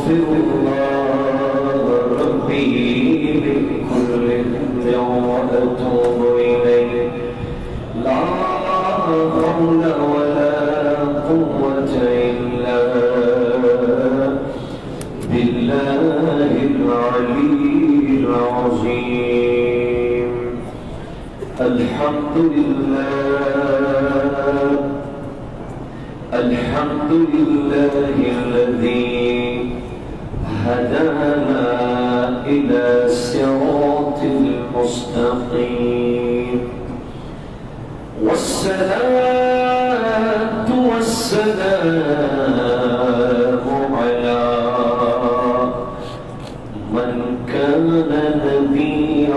أستغفر الله ربي من كل ذنب وأتوب إليه لا حول ولا قوة إلا بالله العلي العظيم. الحمد لله الذي هدانا إلى صراط المستقيم، والصلاة والسلام على من كان نبيا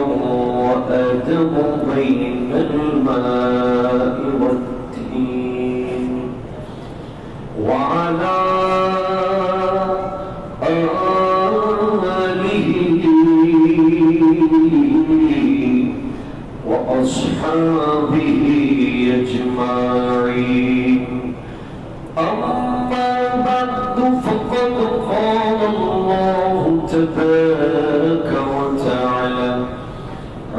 وآدم بين الماء والطين، وعلى آله وأصحابه أجمعين. أما بعد فقد قال الله تبارك وتعالى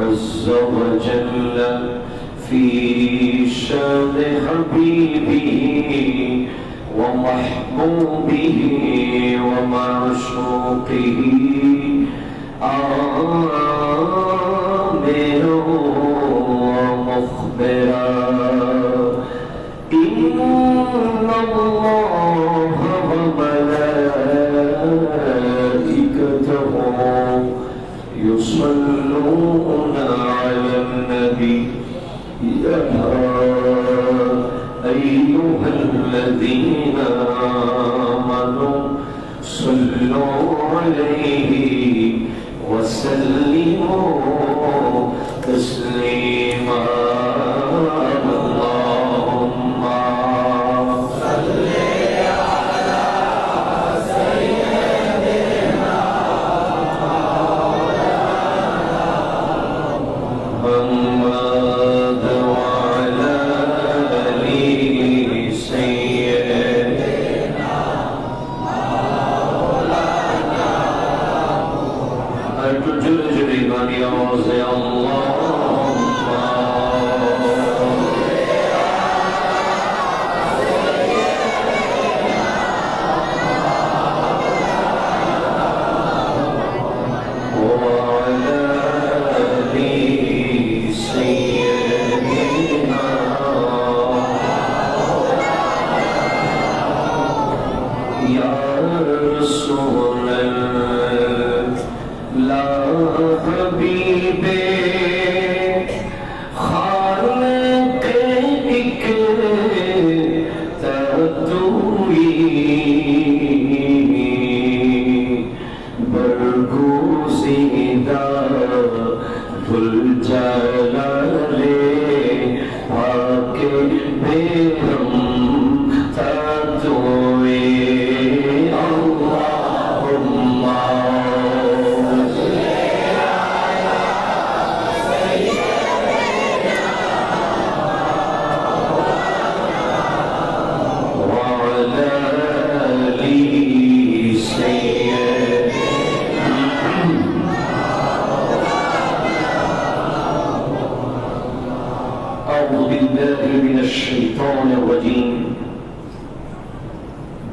عز وجل في شان حبيبه ومحبوبه ومعشوقه آمرا ومخبرا إن الله وملائكته يصلون على النبي يا أيها الذين آمنوا صلوا عليه وسلموا تسليما. اللهم صل على سيدنا محمد وعلى آل سيدنا مولانا محمد. يا الله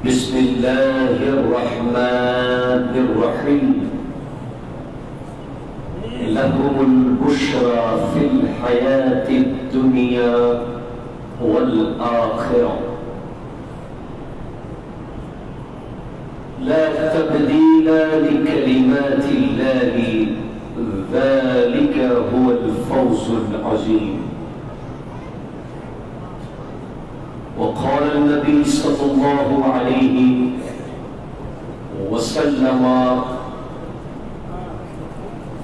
بسم الله الرحمن الرحيم. لهم البشرى في الحياة الدنيا والآخرة لا تبديل لكلمات الله ذلك هو الفوز العظيم. وقال النبي صلى الله عليه وسلم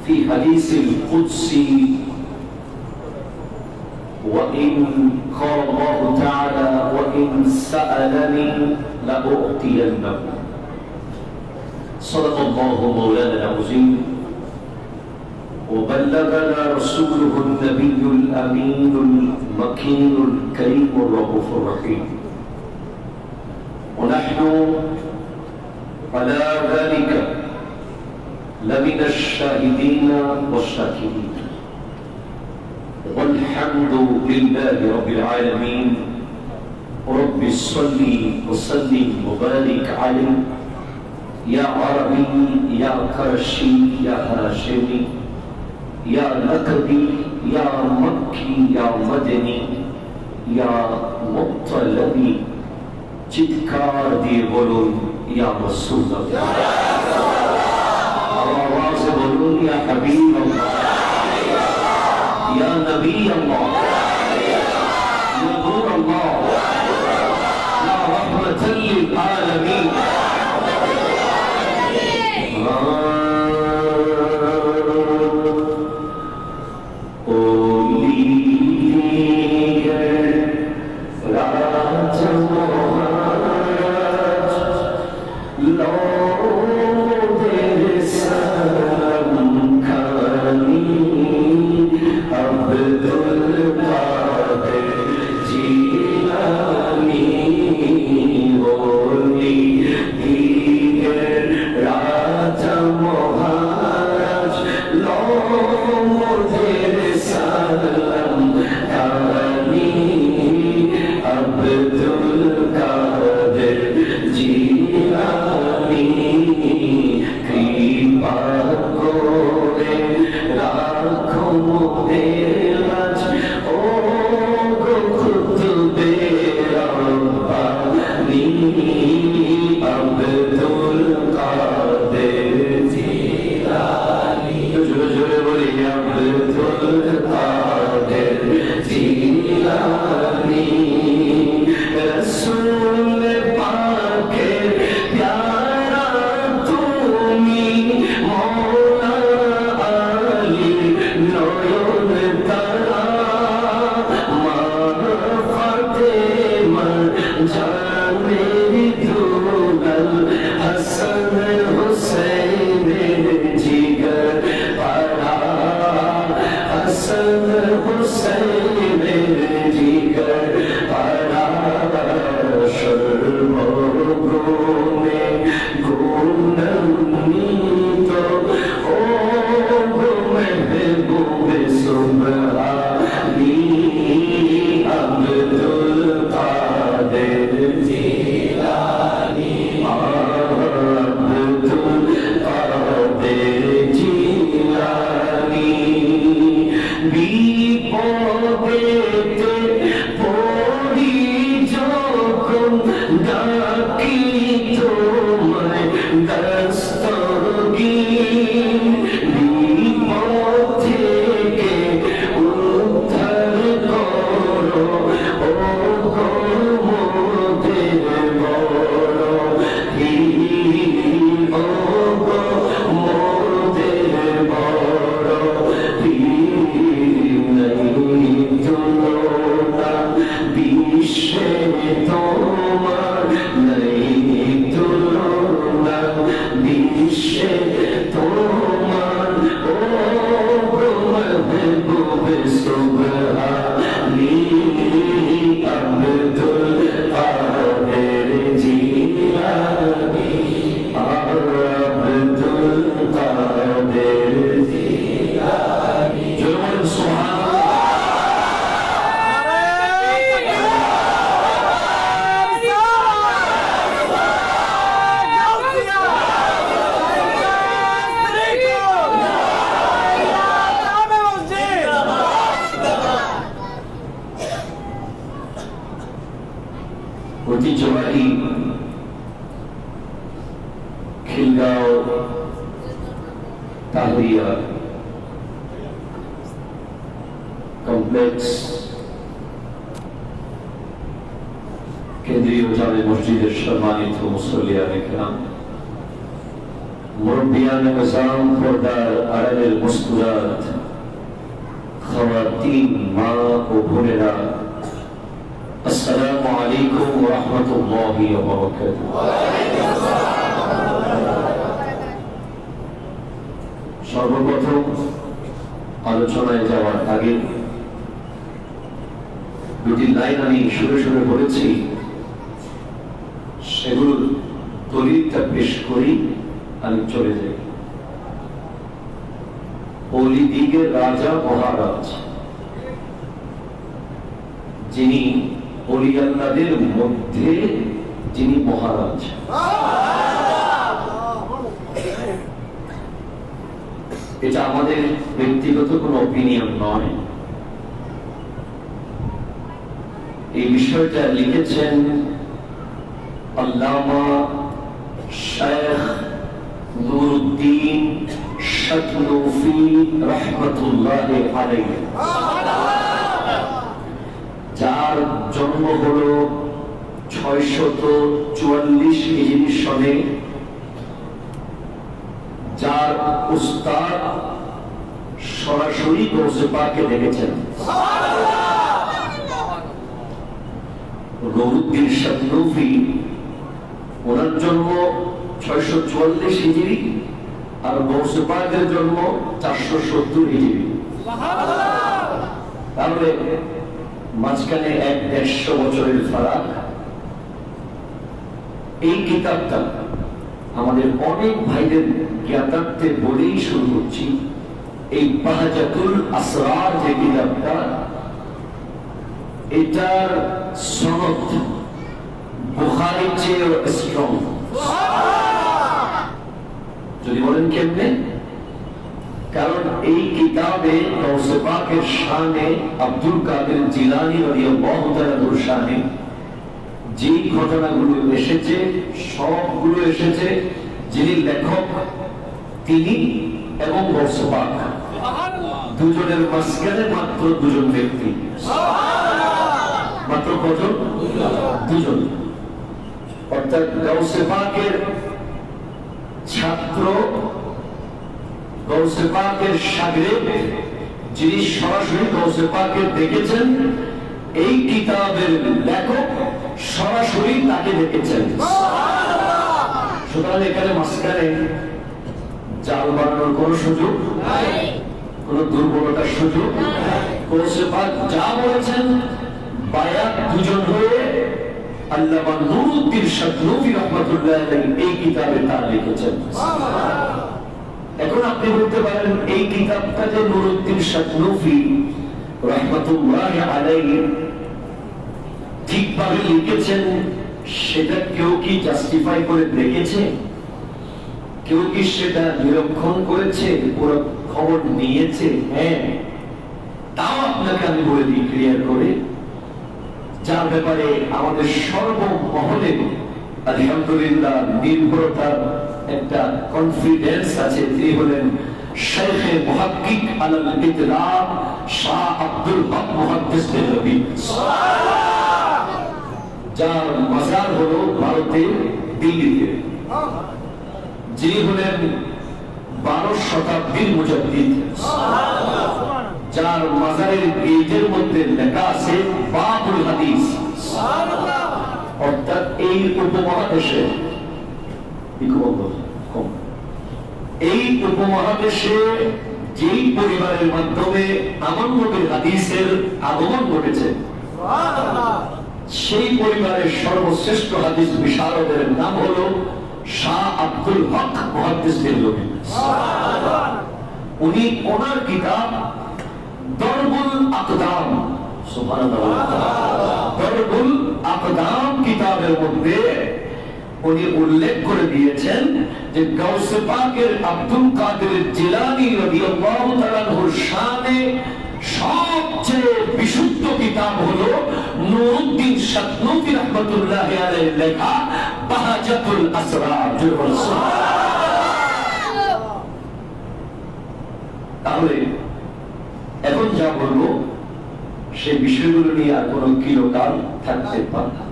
في حديث القدسي: وإن قال الله تعالى: وإن سألني لأعطينه. صدق الله مولانا العظيم وبلغنا رسوله النبي الأمين المكين الكريم الرؤوف الرحيم. ونحن على ذلك لمن الشاهدين والشاكرين والحمد لله رب العالمين رب صل وسلم وبارك عليه يا عربي يا قرشي يا هاشمي يا لقبي يا مكي يا مدني يا مطلبي চিৎকার দিয়ে বলুন ইয়া রাসূলুল্লাহ আওয়াজে বলুন ইয়া হাবিবাল্লাহ ইয়া নবী আল্লাহ ইয়া নূর আল্লাহ ইয়া রাহমাতাল লিল আলামিন ঐতিহ্যবাহী খিলগাঁও তাহরিয়া কমপ্লেক্স কেন্দ্রীয় জামে মসজিদের সম্মানিত মুসল্লিয়ানে কেরাম, মুরব্বিয়ানে নিজাম, পর্দার আড়ালের মুস্কুরাত খাওয়াতিন, মা ও বোনেরা, আসসালামু আলাইকুম ওয়া রাহমাতুল্লাহি ওয়া বারাকাতুহু। সর্বপ্রথম আলোচনায় যাওয়ার আগে দুটি লাইন আমি সুরে সুরে বলেছি, সেগুলো দলিলটা পেশ করি, আমি চলে যাই। অলিদিগের রাজা মহারাজ, যিনি অলি আল্লাহদের মধ্যে যিনি মহারাজ। এটা আমাদের ব্যক্তিগত কোনো অপিনিয়ন নয়। এই বিষয়টা লিখেছেন আল্লামা শেখ নুরুদ্দিন শাতনুফি রাহমাতুল্লাহ আলাইহি, যার জন্ম হলো 644 হিজরি সনে, যার উস্তাদ সরাসরি গৌসে পাককে দেখেছেন। নুরুদ্দিন শাতনুফি, ওনার জন্ম 644 হিজরি, আর গৌসে পাকের জন্ম 470 হিজরি। তাহলে মাঝখানে 150 বছরের ফারাক। এই কিতাবটা আমাদের অনেক ভাইদের জ্ঞাতার্থে বলেই শুরু করছি। এই বাহাজাতুল আসরার যে কিতাবটা, এটার সনদ বুখারীর চেয়ে স্ট্রং। যদি বলেন কেমনে? কারণ এই কিতাবে গৌসে পাকের শানে আব্দুল কাদের জিলানী রাদিয়াল্লাহু তাআলার শানে যে ঘটনাগুলো এসেছে, সবগুলো এসেছে যিনি লেখক তিনি এবং গৌসে পাক দুজনের মাঝখানে মাত্র দুজন ব্যক্তি। মাত্র কজন? দুজন। অর্থাৎ গৌসে পাকের ছাত্র, গৌসে পাকের শাগির্দ, যিনি সরাসরি গৌসে পাককে দেখেছেন, এই কিতাবের লেখক সরাসরি তাকে দেখেছেন। সুতরাং এখানে মাঝখানে জাল বানানোর কোন সুযোগ নাই, কোন দুর্বলতার সুযোগ নাই। গৌসে পাক যা বলেছেন, বায়াত দুজন হয়ে আল্লামা নুরুদ্দিন শাতনুফি রাহমাতুল্লাহ আলাইহি এই কিতাবে তা লিখেছেন। এখন আপনি বলতে পারেন, এই কিতাবটা যে নুরুদ্দিন শাতনুফি রাহমাতুল্লাহ আলাইহি ঠিকভাবে লিখেছেন, সেটা কেউ কি জাস্টিফাই করে দেখেছে? কেউ কি সেটা নিরীক্ষণ করেছে, পুরো খবর নিয়েছে? হ্যাঁ, তাও আপনাকে আমি বলে দিই ক্লিয়ার করে, যার ব্যাপারে আমাদের সর্বমহলে আলহামদুলিল্লাহ নির্ভরতার একটা কনফিডেন্স আছে। তিনি হলেন শেখে মুহাক্কিক আলাল ইতলাক শাহ আব্দুল হক মুহাদ্দিস দেহলভী, যার মাজার হলো ভারতের দিল্লিতে। যিনি হলেন 12 শতাব্দীর মুজাদ্দিদ, যার মাজারের গেটের মধ্যে লেখা আছে বাবুল হাদিস। অর্থাৎ এই উপমহাদেশে, এই উপমহাদেশে যেই পরিবারের মাধ্যমে আমার নবীর হাদিসের আগমন ঘটেছে, সেই পরিবারের সর্বশ্রেষ্ঠ হাদিস বিশারদের নাম হলো শাহ আব্দুল হক মুহাদ্দিস দেহলভী। উনি ওনার কিতাব দরবুল আকদাম, সুবহানাল্লাহ, দরবুল আকদাম কিতাবের মধ্যে উনি উল্লেখ করে দিয়েছেন যে গাউসে পাকের আব্দুল কাদের জিলানী রাদিয়াল্লাহু তাআলা আনহুর শানে সবচেয়ে বিশুদ্ধ কিতাব হলো নুরুদ্দিন শাতনুফি রাহমাতুল্লাহ আলাইহি লেখা বাহাজাতুল আসরার। তাহলে এখন যা বলবো সেই বিষয়গুলো নিয়ে আর কোনো কিলোকাল থাকতে পারে না।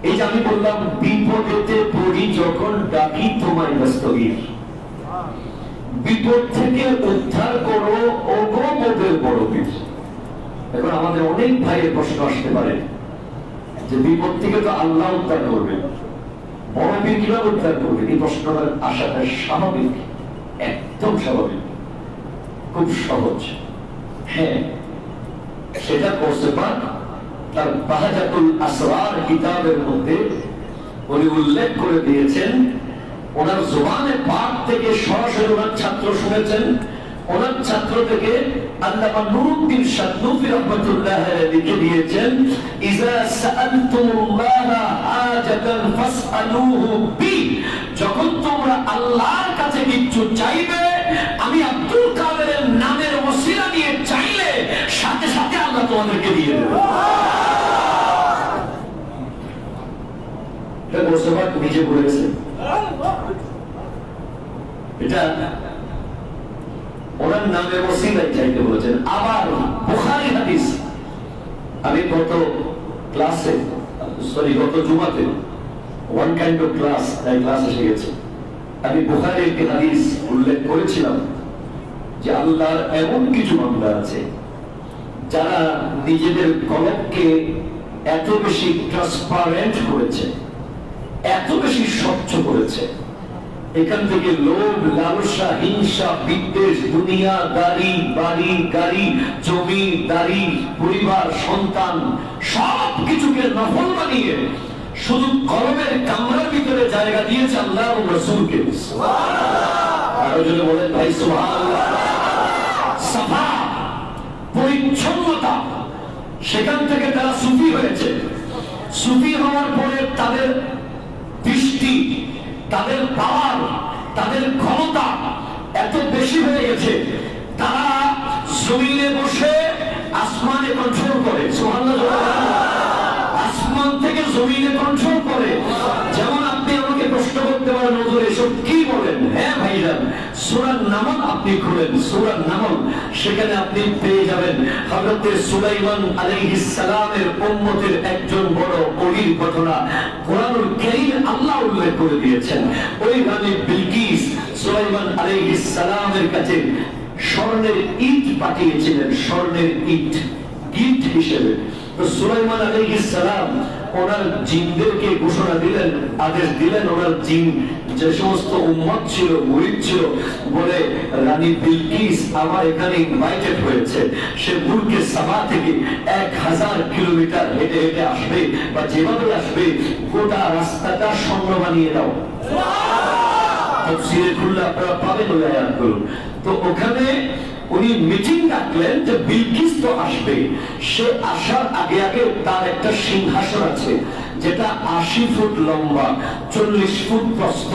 এই যে আমি বললাম, বিপদেতে পড়ি যখন ডাকি তোমায় দস্তগীর, বিপদ থেকে উদ্ধার করো ওগো মোদের বড় বীর। এখন আমাদের অনেক ভাইয়ের প্রশ্ন আসতে পারে যে বিপদ থেকে তো আল্লাহ উদ্ধার করবেন, বড় বীর কিভাবে উদ্ধার করবেন? এই প্রশ্নটার আশাটা স্বাভাবিক, একদম স্বাভাবিক, খুব সহজ। হ্যাঁ, সেটা গৌসে পাক তার বাহাজাতুল আসরার কিতাবের মধ্যে উনি উল্লেখ করে দিয়েছেন, ওনার জবানে পাক থেকে সরাসরি ওনার ছাত্র শুনেছেন, ওনার ছাত্র থেকে আল্লামা নুরুদ্দিন শাতনুফি রাহমাতুল্লাহ লিখে দিয়েছেন, ইজা সাআলতুমুল্লাহা হাজাতান ফাসআলুহু বি, যখন তোমরা আল্লাহর কাছে কিছু চাইবে, আমি আব্দুল কাদেরের নামের ওসিলা দিয়ে চাইলে সাথে সাথে আল্লাহ তোমাদেরকে দিয়ে দেবে। এটা গোসবাক নিজে বলেছে, এটা ওনার নামে ওসিলা চাইতে বলেছেন। আবার বুখারী হাদিস, আমি গত জুমাতে ওয়ান কাইন্ড অফ ক্লাস এসে গেছে, আমি বুখারীর একটি হাদিস উল্লেখ করেছিলাম যে আল্লাহর এমন কিছু বান্দা আছে যারা নিজেদের কলবকে এত বেশি ট্রান্সপারেন্ট করেছে, এত বেশি স্বচ্ছ করেছে, এখান থেকে লোভ, লালসা, হিংসা, বিদ্বেষ, দুনিয়া, দাড়ি, বাড়ি, গাড়ি, জমিদারি, পরিবার, সন্তান সব কিছুকে নফল বানিয়ে শুধু কলমের কামরার ভিতরে জায়গা দিয়েছে আল্লাহ এবং রাসূলকে। আরো যদি বলেন ভাই সুবহানাল্লাহ। সাফা, পরিচ্ছন্নতা, সেখান থেকে তারা সুফি হয়েছে। সুফি হওয়ার পরে তাদের দৃষ্টি, তাদের পাওয়ার, তাদের ক্ষমতা এত বেশি হয়ে গেছে, তারা জমিনে বসে আসমানে কন্ট্রোল করে। সুবহানাল্লাহ। আসমান থেকে জমিনে কন্ট্রোল করে। যেমন আপনি আমাকে প্রশ্ন করতে পারেন, হুজুর এসব কি বলেন? হ্যাঁ ভাইজান, সূরা নামল আপনি খুলেন, সূরা নামল, সেখানে আপনি পেয়ে যাবেন হযরত সুলাইমান আলাইহিস সালামের উম্মতের একজন বড় ওলির ঘটনা কোরআনুল কারীমে আল্লাহ উল্লেখ করে দিয়েছেন। ওই রানী বিলকিস সুলাইমান আলাইহিস সালামের কাছে স্বর্ণের ইট পাঠিয়েছিলেন, স্বর্ণের ইট গিফট হিসেবে। তো সুলাইমান আলাইহিস সালাম ওনার জিনদেরকে ঘোষণা দিলেন, আদেশ দিলেন, ওনার জিন যে সমস্ত উম্মত ছিল, মুরিদ ছিল, বলে রানী বিলকিস আমার এখানে ইনভাইটেড হয়েছে, সে মুলকে সাবা থেকে 1000 কিলোমিটার হেঁটে হেঁটে আসবে, বা যেভাবে আসবে গোটা রাস্তাটা স্বর্ণ বানিয়ে দাও। তাফসীরে খুললে আপনারা পাবেন ওই আয়াতগুলো। তো ওখানে উনি মিটিং ডাকলেন যে বিলকিস তো আসবে, সে আসার আগে আগে তার একটা সিংহাসন আছে যেটা 80 ফুট লম্বা, 40 ফুট প্রস্থ,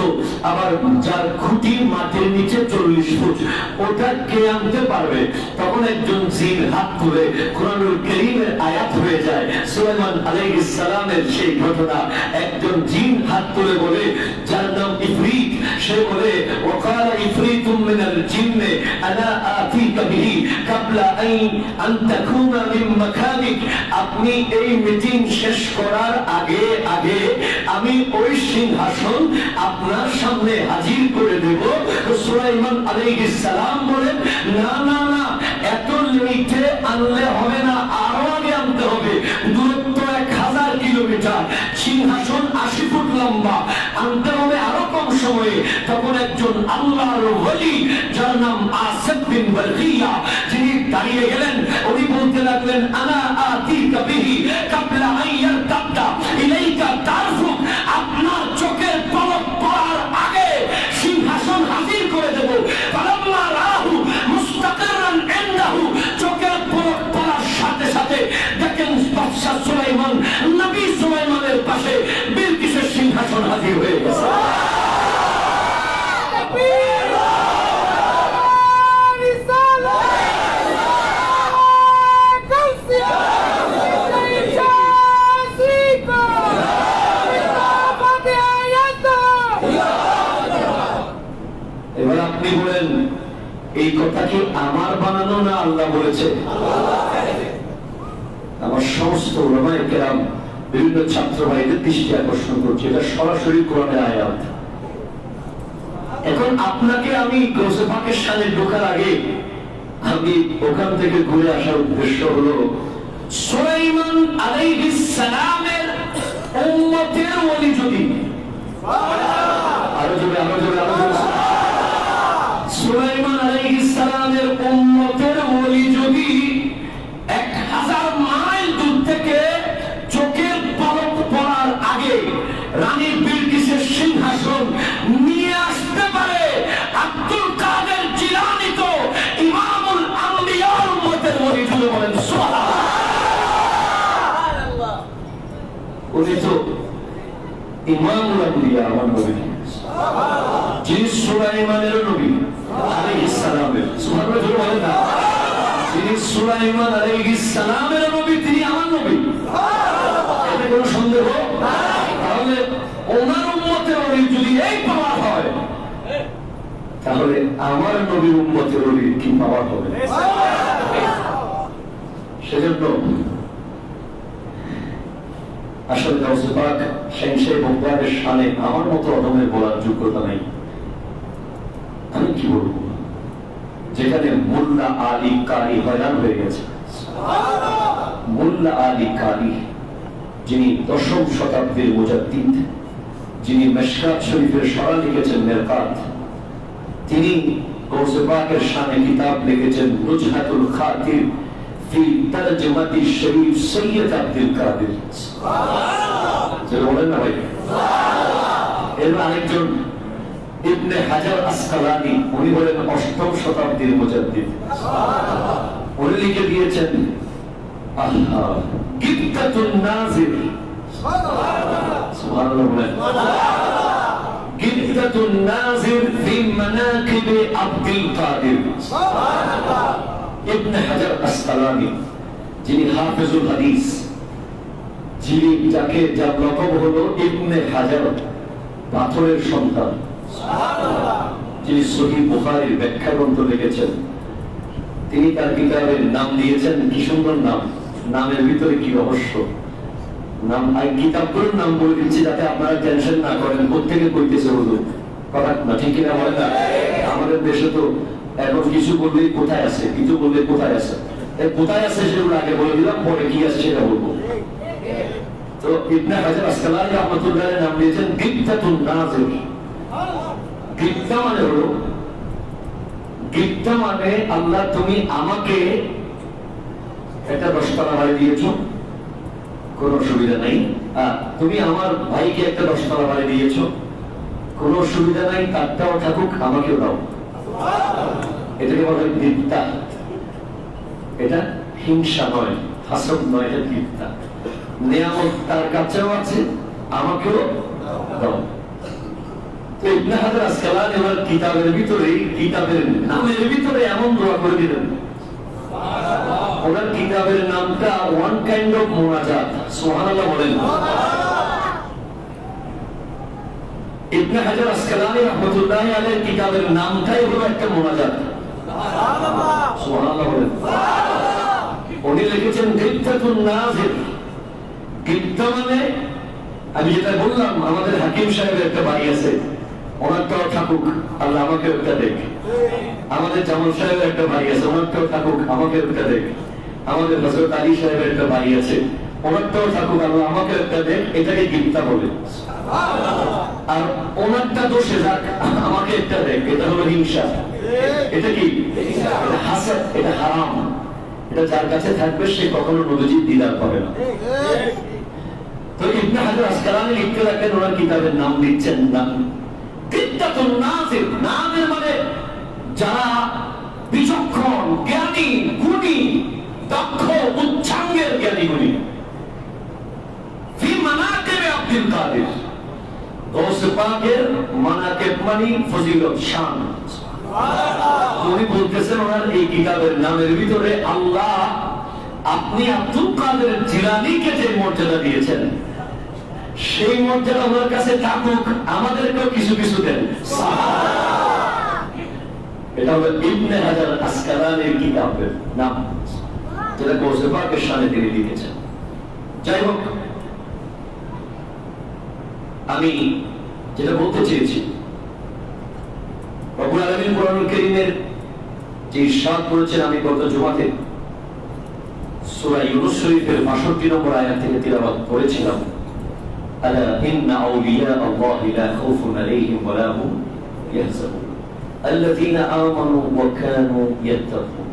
আবার যার খুঁটি মাটির নিচে 40 ফুট, ওটা কে আনতে পারবে? তখন একজন জিন হাত তুলে কোরআনুল কারীমের আয়াত হয়ে যায় সুলাইমান আলাইহিস সালামের সেই ঘটনা। একজন জিন হাত তুলে বলে, যার নাম ইফরিত, সে বলে ওয়াকালা ইফরিতুম মিনাল জিন্নে আনা আতিকা বিহি ক্বাবলা আন তাকুনা মিন মাকানিক, আপনি এই মিটিং শেষ করার আগে আগে আমি ওই সিংহাসন আপনার সামনে হাজির করে দেব। সুলাইমান আলাইহিস সালাম বলেন, না না না, এত লেটে আনলে হবে না, আরো আগে আনতে হবে, দূরত্ব 1000 কিলোমিটার, সিংহাসন 80 ফুট লম্বা, আনতে হবে আরো কম সময়ে। তখন একজন আল্লাহর ওলি যার নাম আসিফ বিন বারকিয়া, যিনি দাঁড়িয়ে গেলেন, উনি বলতে লাগলেন, আনা আতিকা বিহি ক্বাবলা আন ইয়ারতাদ্দা ইলাইকা তারফুক, আপনার চোখের পলক পড়ার আগে সিংহাসন হাজির করে দেব। ফালাম্মা রাহু মুস্তাকিরান ইনদাহু, চোখের পলক পড়ার সাথে সাথে দেখেন বাদশা সুলাইমান, নবী সুলাইমানের পাশে বিলকিসের সিংহাসন হাজির হয়ে গেছে। এবার আপনি বলেন, এই কথা কি আমার বানানো না আল্লাহ বলেছে? আমার সমস্ত উলামায়ে কেরাম, বিভিন্ন ছাত্র ভাইদের দৃষ্টি আকর্ষণ করছে, এটা সরাসরি কোরআনের আয়াত। এখন আপনাকে আমি গৌসে পাকের সামনে ঢোকার আগে আমি ওখান থেকে ঘুরে আসার উদ্দেশ্য হলো, সুলাইমান আলাইহিস সালামের উম্মতের ওলি যদি আরো জোরে সুলাইমান আলাইহিস সালামের উম্মতের ওলি যদি 1000 মাইল দূর থেকে চোখের পলক পড়ার আগে রানী উনি তো ইমামুল আম্বিয়া, আমার নবী, যিনি সুলাইমানের নবী আলাইহিস সালামের, সুবহানাল্লাহ জোরে বলেন না, যিনি সুলাইমান আলাইহিস সালামের নবী, তিনি আমার নবী, এতে কোনো সন্দেহ নাই। তাহলে ওনার উম্মতের নবী যদি এই পাওয়ার হয়, তাহলে আমার নবীর উম্মতের নবীর কি পাওয়ার হবে? সেজন্য আসলে গাউসে পাক শামসে বগদাদের শানে আমার মতো অদমের বলার যোগ্যতা নাই। আমি কি বলবো, যেখানে মোল্লা আলী কারি হয়রান হয়ে গেছে। মোল্লা আলী কারি, যিনি 10ম শতাব্দীর মুজাদ্দিদ, যিনি মিশকাত শরীফের সরা লিখেছেন মেরকাত, তিনি গাউসে পাকের শানে কিতাব লিখেছেন নুজহাতুল খাতির ফি তারজমাতি শরীফ সৈয়দ আব্দুল কাদের। সুবহানাল্লাহ বলেন না ভাই। এর আরেকজন ইবনে হাজার আসকালানি, উনি বলেন 8ম শতাব্দীর মুজাদ্দিদ, উনি লিখে দিয়েছেন আল্লাহ গিবতাতুন নাজির। সুবহানাল্লাহ বলেন। গিবতাতুন নাজির ফি মানাকিব আব্দুল কাদের। ইবনে হাজার আসকালানি, যিনি হাফেজুল হাদিস, যিনি যার লকব হলো ইবনে হাজার, পাথরের সন্তান, যিনি সহিহ বুখারীর ব্যাখ্যা গ্রন্থ লিখেছেন, তিনি তার কিতাবের নাম দিয়েছেন, কি সুন্দর নাম, নামের ভিতরে কি রহস্য। নাম কিতাবগুলোর নাম বলে দিচ্ছি যাতে আপনারা টেনশন না করেন কোত্থেকে কইতেছে হুজুর, কথা না ঠিক কিনা বলেন না। আমাদের দেশে তো এখন কিছু বললেই কোথায় আছে, কিছু বললে কোথায় আছে, কোথায় আছে সেগুলো আগে বলে দিলাম, পরে কি আছে সেটা বলবো। তো ইবনে হাজার আসকালানি রাহমাতুল্লাহ নাম দিয়েছেন গিবতাতুন নাজির। গিবতা মানে হলো, গিবতা মানে আল্লাহ তুমি আমাকে একটা 10তলা বাড়ি দিয়েছো, কোন অসুবিধা নাই। তুমি আমার ভাইকে একটা 10তলা বাড়ি দিয়েছো, কোন অসুবিধা নাই, তারটাও থাকুক, আমাকেও দাও। এটাকে বলা হয় গিবতা। এটা হিংসা নয়, হাসদ নয়, এটা গিবতা। নিয়ামত তার কাছেও আছে, আমাকেও দাও। তো ইবনে হাজার আসকালানি ওনার কিতাবের ভিতরে, কিতাবের নামের ভিতরে এমন দোয়া করে দিলেন, ওনার কিতাবের নামটা ওয়ান কাইন্ড অফ মুনাজাত। সুবহানাল্লাহ বলেন। ইবনে হাজার আসকালানি রাহমাতুল্লাহ আলাইহির কিতাবের নামটাই হলো একটা মুনাজাত। সুবহানাল্লাহ বলেন। উনি লিখেছেন গিবতাতুন নাজির। গিবতা মানে, আমি যেটা বললাম, আমাদের হাকিম সাহেবের একটা বাড়ি আছে, ওনারটাও থাকুক, আল্লাহ আমাকে একটা দেখ। আমাদের জামাল সাহেবের একটা বাড়ি আছে, ওনারটাও থাকুক, আমাকে একটা দেখ। আমাদের হযরত আলী সাহেবের একটা বাড়ি আছে, ওনারটাও থাকুক, আল্লাহ আমাকে একটা দেখ। এটাকে গিবতা বলে। আর ওনারটা দোষে যাক, আমাকে একটা দেখ, এটা হলো হিংসা। এটা কি? এটা হাসাদ, এটা হারাম। এটা যার কাছে থাকবে সে কখনো নবীজির দিদার পাবে না। তো ইবনে হাজার আসকালানি লিখতে লাগলেন, ওনার কিতাবের নাম দিচ্ছেন নাম গিবতাতুন নাজির। নামের মানে যারা বিচক্ষণ, জ্ঞানী, গুণী, দক্ষ, উচ্চাঙ্গের জ্ঞানী গুণী। ফি মানাকিব আব্দুল কাদের। গাউসে পাকের মানাকিব মানে ফজিলত, শান। উনি বলতেছেন ওনার এই কিতাবের নামের ভিতরে আল্লাহ আপনি আব্দুল কাদের জিলানীকে যে মর্যাদা দিয়েছেন, সেই মর্যাদা ওনার কাছে থাকুক, আমাদেরকেও কিছু কিছু দেন। এটা হলো ইবনে হাজার আসকালানির কিতাবের নাম, যেটা গাউসে পাকের শানে তিনি লিখেছেন। যাই হোক, আমি যেটা বলতে চেয়েছি, রব্বুল আলামিন কোরআনুল কারীমের যে ইরশাদ করেছেন, আমি গত জুমাতে সূরা ইউনূস শরীফের ৬২ নম্বর আয়াত থেকে তিলাওয়াত করেছিলাম। আলা ইন্না আউলিয়া আল্লাহি লা খাউফুন আলাইহিম ওয়া লা হুম ইয়াহজানুন আল্লাযীনা আমানু ওয়া কানু ইয়াত্তাকুন।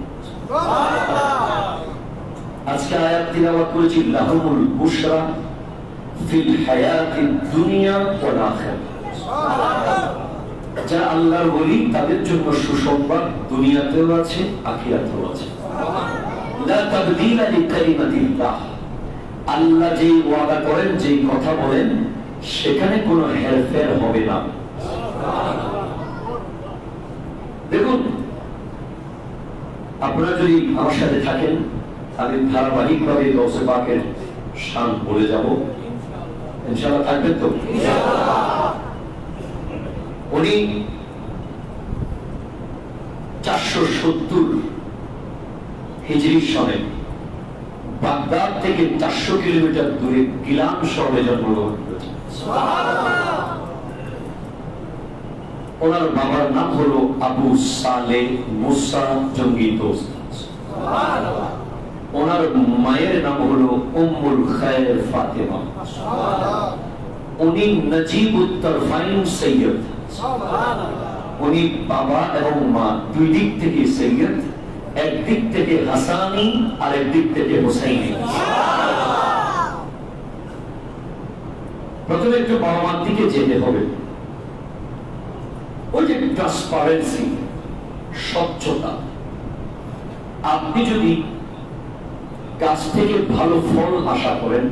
আজকে আয়াত তিলাওয়াত করেছি, লাহুমুল বুশরা ফিল হায়াতিদ দুনিয়া ওয়াল আখিরাহ। যারা আল্লাহর ওলি, তাদের জন্য সুসংবাদ দুনিয়াতেও আছে, আখিরাতেও আছে। লা তাবদীলা লিকালিমাতিল্লাহ। আল্লাহ যেই ওয়াদা করেন, যেই কথা বলেন, সেখানে কোনো হেরফের হবে না। দেখুন, আপনারা যদি আমার সাথে থাকেন, আমি ধারাবাহিকভাবে গৌসে পাকের শান বলে যাব, ইনশাআল্লাহ থাকবেন তো? উনি 470 হিজরি সনে বাগদাদ থেকে 400 কিলোমিটার দূরে গিলান শহরে জন্মগ্রহণ করেছেন। ওনার বাবার নাম হলো আবু সালেহ মুসা জঙ্গি দোস্ত। ওনার মায়ের নাম হলো উম্মুল খায়ের ফাতেমা। উনি নজিবুত তরফাইন সৈয়দ। উনি বাবা এবং মা দুই দিক থেকে সৈয়দ, একদিক থেকে হাসানি আর একদিক থেকে হুসাইনি। প্রথমে একটু বাবা মার দিকে যেতে হবে। ওই যে ট্রান্সপারেন্সি, স্বচ্ছতা। আপনি যদি গাছ থেকে ভালো ফল আশা করেন,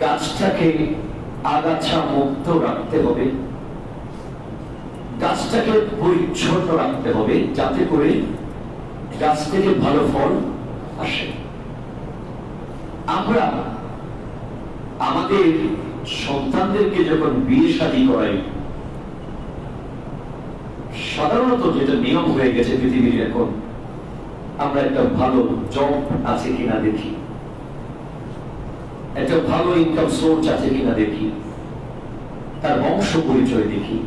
গাছটাকে আগাছা মুক্ত রাখতে হবে, গাছটাকে পরিচ্ছন্ন রাখতে হবে, যাতে করে গাছ থেকে ভালো ফল আসে। আমরা আমাদের সন্তানদেরকে যখন বিয়ে শাদী করাই, সাধারণত যেটা নিয়ম হয়ে গেছে পৃথিবীর এখন, আমরা একটা ভালো জব আছে কিনা দেখি, একটা ভালো ইনকাম সোর্স আছে কিনা দেখি, তার বংশ পরিচয় দেখি,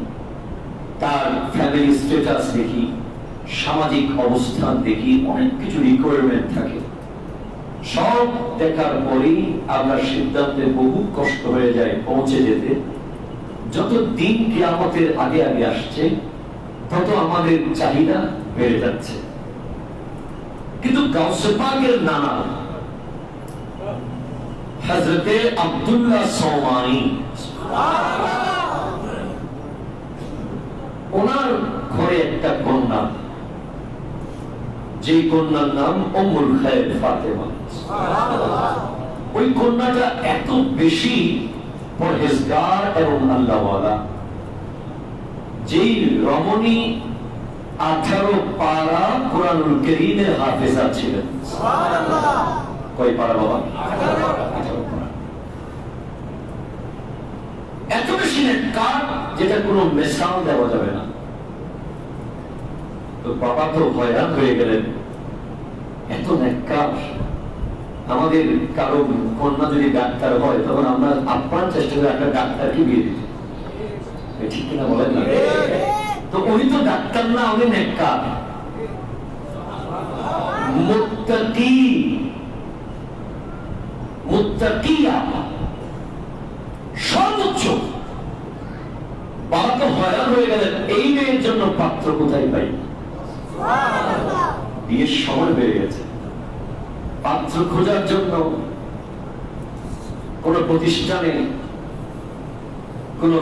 তার ফ্যামিলি স্ট্যাটাস দেখি, সামাজিক অবস্থান দেখি, অনেক কিছু রিকোয়ারমেন্ট থাকে। সব দেখার পরেই আমরা সিদ্ধান্তে বহু কষ্ট হয়ে যায় পৌঁছে যেতে। যত দিন কিয়ামতের আগে আগে আসছে, তত আমাদের চাহিদা বেড়ে যাচ্ছে। কিন্তু গাউসে পাকের নানা হযরতে আব্দুল্লাহ সওমানি, ওনার ঘরে একটা কন্যা, যে কন্যার নাম উম্মুল খায়ের ফাতেমা। ওই কন্যাটা এত বেশি পরহেজগার এবং আল্লাহওয়ালা, যেই রমণী 18 পারা কুরআনুল কারীমের হাফেজা ছিলেন। কয় পারা বাবা? 18 পারা। এত বেশি নেককার, যেটা কোনো মিসাল দেওয়া যাবে না। তো বাবা তো হয়রান হয়ে গেলেন, এত নেককার। আমাদের কারো কন্যা যদি ডাক্তার হয়, তখন আমরা আপ্রাণ চেষ্টা করে একটা ডাক্তারকে বিয়ে দিই, ঠিক কিনা বলেন না? তো উনি তো ডাক্তার না, উনি নেককার, মুত্তাকি, মুত্তাকিয়া, সর্বোচ্চ। বাবা তো হয়রান হয়ে গেলেন, এই মেয়ের জন্য পাত্র কোথায় পাই? বিয়ের সময় বেড়ে গেছে, পাত্র খোঁজার জন্য কোন প্রতিষ্ঠানে, কোন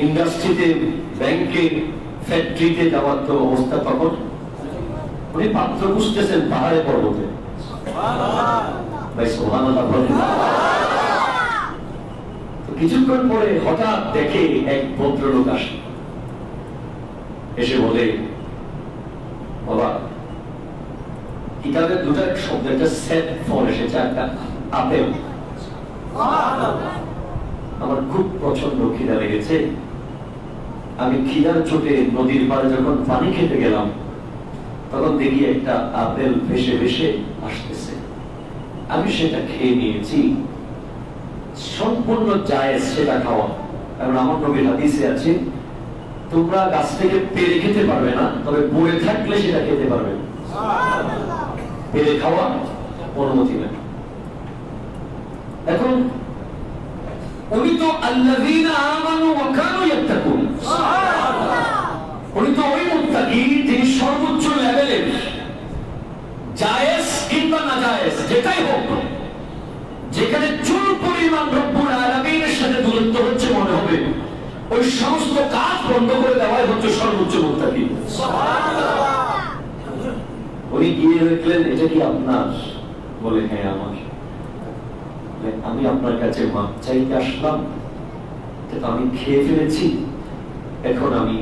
ইন্ডাস্ট্রিতে, ব্যাংকে, ফ্যাক্টরিতে যাওয়ার তো অবস্থা তখন। উনি পাত্র খুঁজতেছেন পাহাড়ে পর্বতে। ভাই সুবহানাল্লাহ বলেন। কিছুক্ষণ পরে হঠাৎ দেখে এক ভদ্রলোক আসে, এসে বলে, বাবা কিতাবের দুটা শব্দ, একটা সেট ফল এসেছে, একটা আপেল। আমার খুব প্রচন্ড খিদা লেগেছে, আমি খিদার চোটে নদীর পাড়ে যখন পানি খেতে গেলাম, তখন দেখি একটা আপেল ভেসে ভেসে আসতেছে। আমি সেটা খেয়ে নিয়েছি, সম্পূর্ণ জায়েজ সেটা খাওয়া। কারণ আমার নবীর হাদিসে আছে, তোমরা গাছ থেকে পেরে খেতে পারবে না, তবে পড়ে থাকলে সেটা খেতে পারবে। পেরে খাওয়া অনুমতি নেই। এখন উনি তো আল্লাযীনা আমানু ওয়া কানু ইয়াত্তাকুন, উনি তো ওই মুত্তাকি যিনি সর্বোচ্চ লেভেলের, জায়েজ কিংবা নাজায়েজ যেটাই হোক, যেখানে চুল পরিমাণ রব্বুল আলামিনের সাথে দূরত্ব হচ্ছে মনে হবে, ওই সমস্ত কাজ বন্ধ করে দেওয়াই হচ্ছে সর্বোচ্চ মুত্তাকি। সুবহানাল্লাহ। উনি গিয়ে দেখলেন এটা কি আপনার? বলে হ্যাঁ আমার। আমি আপনার কাছে মাপ চাইতে আসলাম, কিন্তু আমি খেয়ে ফেলেছি, এখন আমি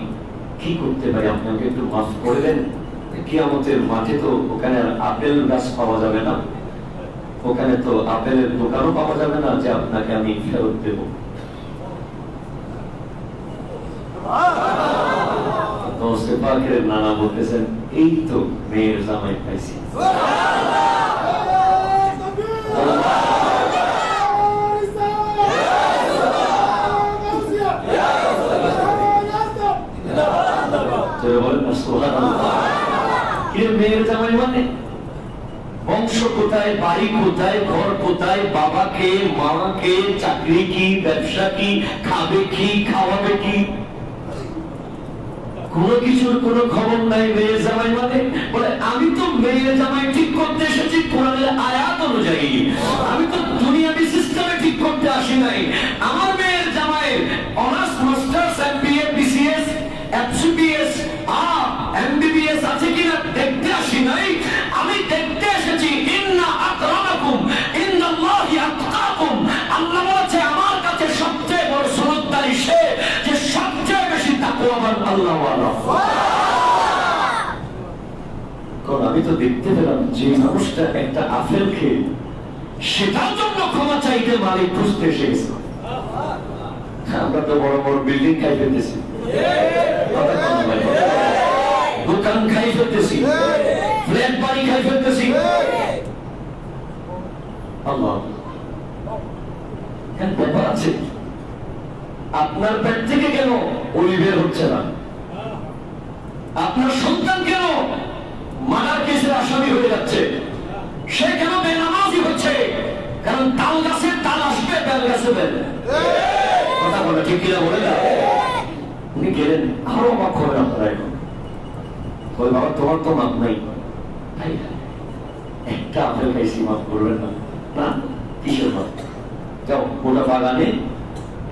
কি করতে পারি, আপনি আমাকে একটু মাফ করে দেন। কিয়ামতের মাঠে তো ওখানে আর আপেল গাছ পাওয়া যাবে না, ওখানে তো আপেলের দোকানও পাওয়া যাবে না যে আপনাকে আমি ফেরত দেব। নানা বলতেছেন এই তো মেয়ের জামাই পাইছি। মেয়ের জামাই মানে বংশ কোথায়, বাড়ি কোথায়, ঘর কোথায়, বাবা কে, মা কে, চাকরি কি, ব্যবসা কি, খাবে কি, খাওয়াবে কি, কোনো কিছুর কোনো খবর নাই। মেয়ের জামাই মানে বলে আমি তো মেয়ের জামাই ঠিক করতে এসেছি কোরআনের আয়াত অনুযায়ী, আমি তো দুনিয়াবি সিস্টেমে ঠিক করতে আসি নাই। আমার মেয়ের জামাই honours, masters, MBA, BCS, FCPS, MBBS আছে কিনা দেখতে আসি নাই, আমি দেখতে এসেছি ইন্না আকরামাকুম ইনদাল্লাহি আতকাকুম। আল্লাহ বলেছে আমার কাছে সবচেয়ে বড় সনদদারি সে যে সবচেয়ে বেশি তাকওয়াবান আল্লাহওয়ালা। কারণ আমি তো দেখতে পেলাম যে মানুষটা একটা আপেল খেয়ে সেটার জন্য ক্ষমা চাইতে মালিক খুঁজতে এসে গেছে। আমরা তো বড় বড় বিল্ডিং খাই ফেলতেছি, দোকান খাই ফেলতেছি, ফ্ল্যাট বাড়ি খাই ফেলতেছি। আল্লাহ ব্যাপার আছে, আপনার পেট থেকে কেন ওই বের হচ্ছে না? আপনার সন্তান কেন মার্ডার কেসের আসামি হয়ে যাচ্ছে? সে কেন বেনামাজি হচ্ছে? কারণ তাল গাছে তাল আসবে, বেল গাছে বেল। কথা বলে ঠিক কিনা বলে না? উনি গেলেন, আরো অবাক হবেন আপনারা এখন। বলে বাবা তোমার তো মাপ নাই। একটা আপেল খাইছি, মাফ করবেন না? না, কিসের মাপ? যাও গোটা বাগানে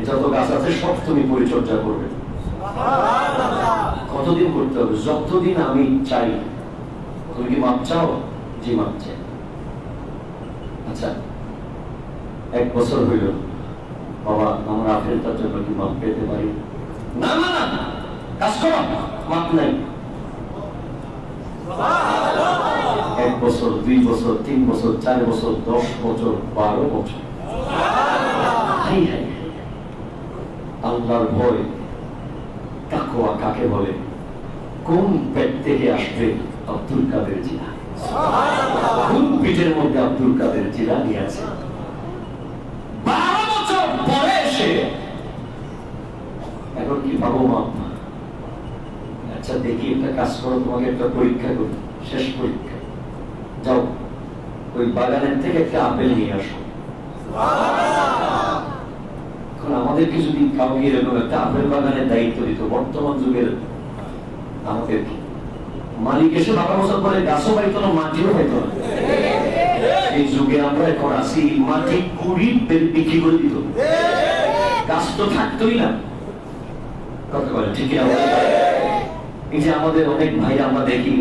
যত গাছ আছে সব তুমি পরিচর্যা করবে। কতদিন করতে হবে? যতদিন আমি চাই। তুমি কি মাপ চাও? জি মাপ চাই। আচ্ছা 1 বছর হইল, বাবা আমার আপেলটার জন্য কি মাপ পেতে পারি? না না না, কাজ করো, মাপ নাই। 1 বছর, 2 বছর, 3 বছর, 4 বছর, 10 বছর, 12 বছর। আল্লাহর ভয়, তাকওয়া কাকে বলে? কোন পেট থেকে আসবে? আব্দুল কাদের জিলানী। কোন পেটের মধ্যে আব্দুল কাদের জিলানী আছে? 12 বছর পরে এসে এখন কি পাবো মাপ? আচ্ছা দেখি একটা কাজ করো, তোমাকে একটা পরীক্ষা করি, শেষ পরীক্ষা। যাও ওই বাগানের থেকে একটা আপেল নিয়ে আসো। আমাদেরকে যদি কাউকে এরকম একটা আপেল বাগানের দায়িত্ব দিত, বর্তমান যুগের আমাদের মালিক এসে 12 বছর পরে গাছও পাইতো না, মাটিও পাইতো না। এই যুগে আমরা এখন আসি, মাটি কুড়ি বিক্রি করে দিত, গাছ তো থাকতোই না। কথা বলে ঠিক আছে? এই যে আমাদের অনেক ভাই আমরা দেখি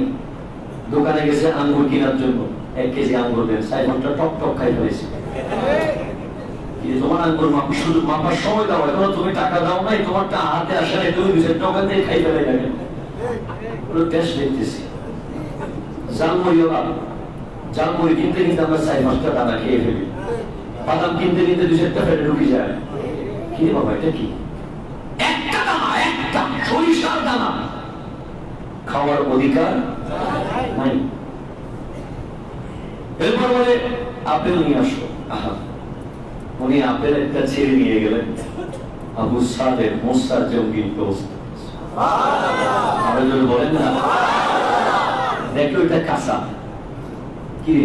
দোকানে গেছে আঙ্গুর কেনার জন্য, 1 কেজি আঙ্গুর দেন, 4 ঘন্টা টক টক খাই ফেলেছে। তোমার আঙ্গুর শুধু মাপার সময় দাও, এখন তুমি টাকা দাও নাই, তোমারটা হাতে আসে নাই, তুমি 2 টাকা দিয়ে খাই ফেলে গেলে টেস্ট দেখতেছি। জালমুড়ি কিনতে কিনতে আমরা 4-5টা দানা খেয়ে ফেলি, বাদাম কিনতে কিনতে 2-4টা পেটে ঢুকে যায়। কি বাবা এটা কি? একটা দানা, একটা সরিষার দানা খাওয়ার অধিকার নাই। এরপর বলে আপেল নিয়ে আসো। আহা, উনি আপেল একটা ছেড়ে নিয়ে গেলেন, আবু সাদের মোসার জঙ্গির দোস্ত। বলেন না, দেখো এটা কাঁচা। কি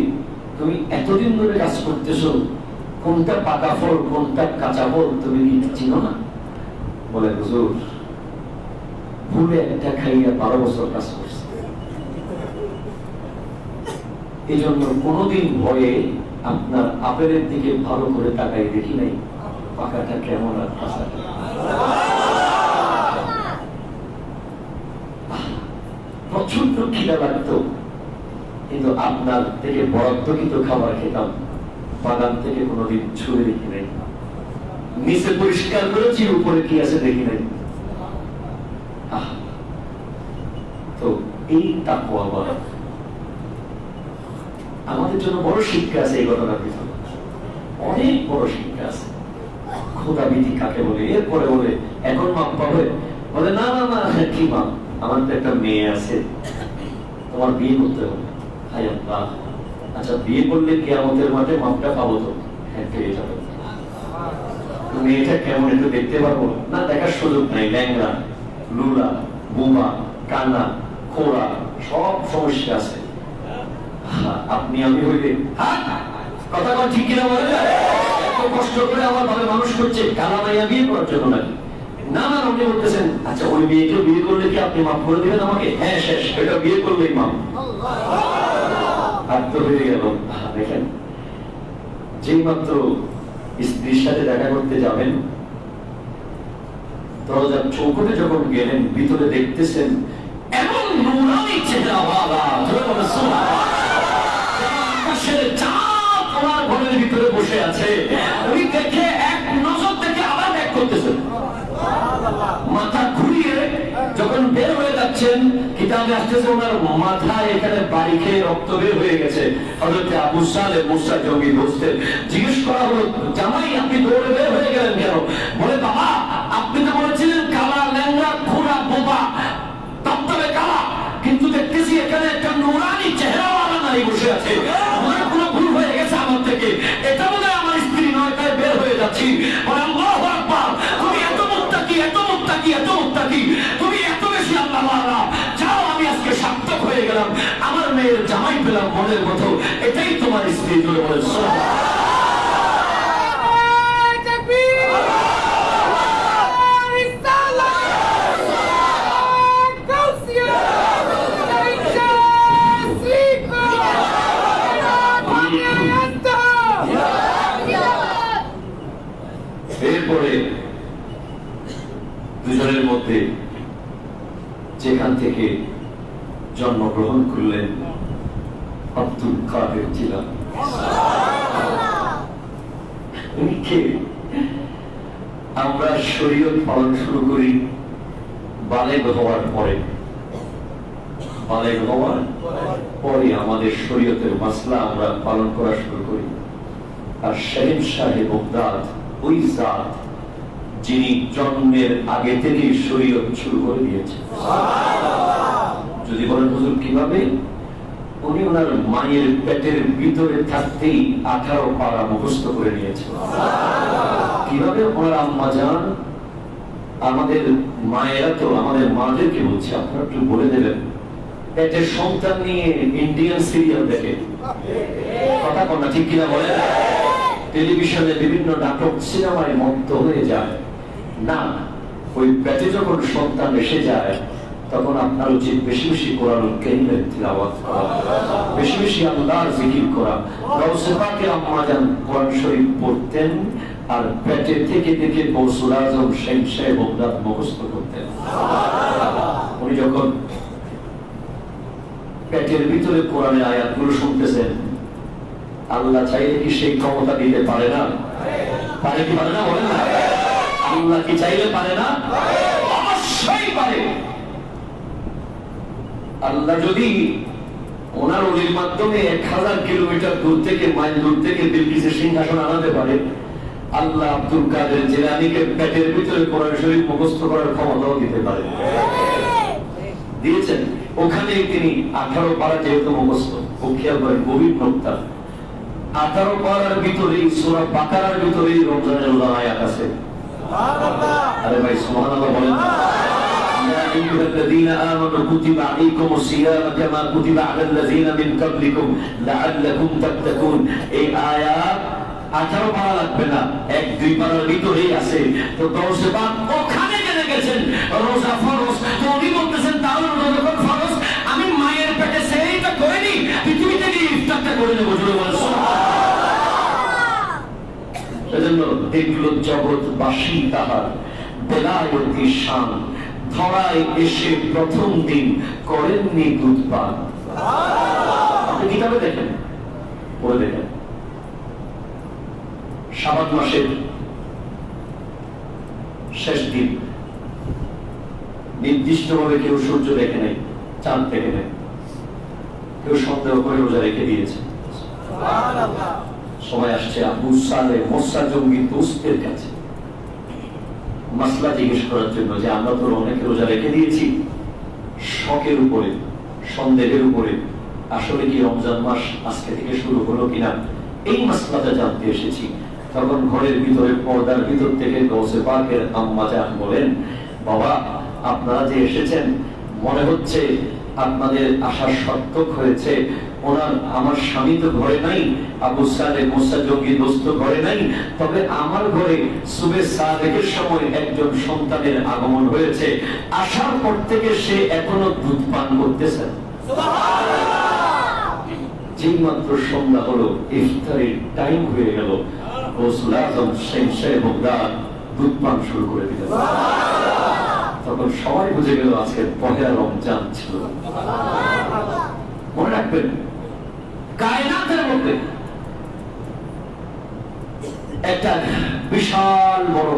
তুমি এতদিন ধরে কাজ করতেছো, কোনটা পাকা ফল কোনটা কাঁচা ফল তুমি কি চিনো না? বলে হুজুর ভুলে একটা খাইয়া 12 বছর কাজ করছে, এই জন্য কোনোদিন ভয়ে আপনার আপেলের দিকে ভালো করে তাকাই দেখি নাই পাকাটা কেমন আর কাঁচাটা। প্রচন্ড খিদা লাগতো, কিন্তু আপনার থেকে বরাদ্দকৃত খাবার খেতাম, বাগান থেকে কোনোদিন ছুঁয়ে দেখি নাই, নিচে পরিষ্কার করেছি, উপরে কি আছে দেখি নাই। তো এই তাকওয়া আমাদের জন্য বড় শিক্ষা আছে। এই ঘটনার ভিতরে অনেক বড় শিক্ষা আছে। খোদাবিধি কাকে বলে? এরপরে বলে এখন মাপ পাবে, বলে না না না, কি মাপ? আমার তো একটা মেয়ে আছে, তোমার বিয়ে করতে হবে। হায় আল্লাহ, আচ্ছা বিয়ে করলে কিয়ামতের মাঠে মাপটা পাবো তো? হ্যাঁ, পেয়ে যাবে। মেয়েটা কেমন একটু দেখতে পারবো না? দেখার সুযোগ নাই। ল্যাংড়া, লুলা, বুমা, কান্না, খোড়া, সব সমস্যা আছে। আপনি আমি হইলে কথা কন ঠিক কিনা বলে? এত কষ্ট করে আমার ভাবে মানুষ করছে, কালা মাইয়া বিয়ে করার জন্য নাকি? না না, উনি বলতেছেন আচ্ছা ওই মেয়েকে বিয়ে করলে কি আপনি মাফ করে দিবেন আমাকে? হ্যাঁ, শেষ, এটা বিয়ে করলেই মাফ। আর তো হয়ে গেল। দেখেন, যেই মাত্র স্ত্রীর সাথে দেখা করতে যাবেন, দরজার চৌকটে যখন গেলেন, ভিতরে দেখতেছেন এমন নুরানি চেহারাওয়ালা, আকাশের চাঁদ ওনার ঘরের ভিতরে বসে আছে। ওই দেখে এক নজর থেকে আবার এক করতেছেন। মাথা ঘুরিয়ে যখন বের হয়ে যাচ্ছেন, কিতাবে আসতেছে ওনার মাথায় এখানে বাড়ি খেয়ে রক্ত বের হয়ে গেছে। হযরত আবু সালেহ মুসা জঙ্গি দোস্তের জিজ্ঞেস করা হলো, জামাই আপনি দৌড়ে বের হয়ে গেলেন কেন? বলে বাবা, আপনি তো বলেছিলেন কালা, ল্যাংড়া, খোড়া, বোবা, তবে কালা, কিন্তু দেখতেছি এখানে একটা নুরানি চেহারাওয়ালা নারী বসে আছে। মনে কোনো ভুল হয়ে গেছে আমার থেকে, এটা মনে হয় আমার স্ত্রী নয়, তাই বের হয়ে যাচ্ছি। বলে আল্লাহু আকবার, তুমি এত মুত্তাকি, এত মুত্তাকি, এত মুত্তাকি, তুমি এত বেশি আল্লাহওয়ালা। যাও, আমি আজকে সার্থক হয়ে গেলাম, আমার মেয়ের জামাই পেলাম মনের মতো। এটাই তোমার স্ত্রী। জোরে বলে সুবহানাল্লাহ। এরপরে দুজনের মধ্যে যেখান থেকে জন্মগ্রহণ করলেন আব্দুল কাদের জিলানী, আমরা শরীয়ত পালন শুরু করি বালেগ হওয়ার পরে। বালেগ হওয়ার পরে আমাদের শরীয়তের মাসলা আমরা পালন করা শুরু করি। আর শাহিন শাহে বাগদাদ ওই জাত যিনি জন্মের আগে থেকে শরীয়ত শুরু করে দিয়েছে। যদি বলেন হুজুর কিভাবে? উনি ওনার মায়ের পেটের ভিতরে থাকতেই 18 পারা মুখস্থ করে নিয়েছে। কিভাবে? ওনার আম্মা জান, আমাদের মায়েরা তো, আমাদের মাদেরকে বলছে, আপনারা একটু বলে দেবেন, পেটের সন্তান নিয়ে ইন্ডিয়ান সিরিয়াল দেখে, কথা কন না, ঠিক কিনা বলেন? টেলিভিশনে বিভিন্ন নাটক, সিনেমায় মত্ত হয়ে যায় না। ওই পেটে যখন সন্তান এসে যায়, তখন আপনার উচিত বেশি বেশি কোরআন কারীমের তিলাওয়াত করা, বেশি বেশি আল্লাহর জিকির করা। গাউসে পাকের আম্মা জান কোরআন শরীফ পড়তেন, আর পেটে থেকে থেকে গৌসুল আজম শাহিন শাহে বাগদাদ মুখস্থ করতেন। উনি যখন পেটের ভিতরে কোরআনের আয়াতগুলো শুনতেছেন, আল্লাহ চাইলে কি সেই ক্ষমতা দিতে পারে না? পারে কি পারে না? বলেন না। আল্লাহ কি চাইলে পারে না? অবশ্যই পারে। আল্লাহ যদি ওনার ওলির মাধ্যমে 1000 কিলোমিটার দূর থেকে, মাইল দূর থেকে বিলকিসের সিংহাসন আনাতে পারে, আল্লাহ আব্দুল কাদের জিলানীকে পেটের ভিতরে কোরআন শরীফ মুখস্থ করার ক্ষমতাও দিতে পারে। দিয়েছেন। ওখানে তিনি 18 পারা যেহেতু মুখস্থ, ও খেয়াল করেন গভীর নোক্তা, 18 পারার ভিতরেই সূরা বাকারার ভিতরেই রমজানের আয়াত আছে। আরে ভাই সুবহানাল্লাহ বলেন। يا أيها الذين آمنوا كتب عليكم الصيام كما كتب على الذين من قبلكم لعلكم تتقون। এই আয়াত 18 পারা লাগবে না, 1-2 পারার ভিতরেই আছে। তো গাউসে পাক ওখানে জেনে গেছেন রোজা ফরজ। তো উনি বলতেছেন তাহলে রোজা যখন ফরজ, আমি মায়ের পেটে সেইটা করিনি, পৃথিবী থেকে ইফতারটা করে নেব। জোরে বলেন সুবহানাল্লাহ। এজন্য দেখল জগৎবাসী তাহার বেলায়েতি শান, ধরায় এসে প্রথম দিন করেননি দুধ পান। আপনি কিতাবে দেখেন, পড়ে দেখেন। শাবান মাসের শেষ দিন নির্দিষ্টভাবে কেউ সূর্য দেখে নাই, চাঁদ দেখে নাই, কেউ সন্দেহ করে রোজা রেখে দিয়েছে। সবাই আসছে আবু সালেহ মোসা জঙ্গি দোস্তের কাছে মাসলা জিজ্ঞেস করার জন্য, যে আমরা তো অনেকে রোজা রেখে দিয়েছি, শখের উপরে, সন্দেহের উপরে, আসলে কি রমজান মাস আজকে থেকে শুরু হলো কিনা, এই মাসলাটা জানতে এসেছি। তখন ঘরের ভিতরে পর্দার ভিতর থেকে গৌসে পাকের আম্মা জান বলেন, বাবা আপনারা যে এসেছেন, মনে হচ্ছে আপনাদের আশা সার্থক হয়েছে। ওনার আমার স্বামী তো ঘরে নাই, আবু সালেহ মোসা জঙ্গি দোস্ত ঘরে নাই, তবে আমার ঘরে সুবে সাদেকের সময় একজন সন্তানের আগমন হয়েছে। আসার পর থেকে সে এখনো দুধ পান করতেছে। যেই মাত্র সন্ধ্যা হলো, ইফতারের টাইম হয়ে গেল, গৌসুল আজম শেখ বগদাদ দুধ পান শুরু করে দিলেন। তখন সবাই বুঝে গেল আজকে পহেলা রমজান ছিল। মনে রাখবেন, কায়নাতের মধ্যে একটা বিশাল বড়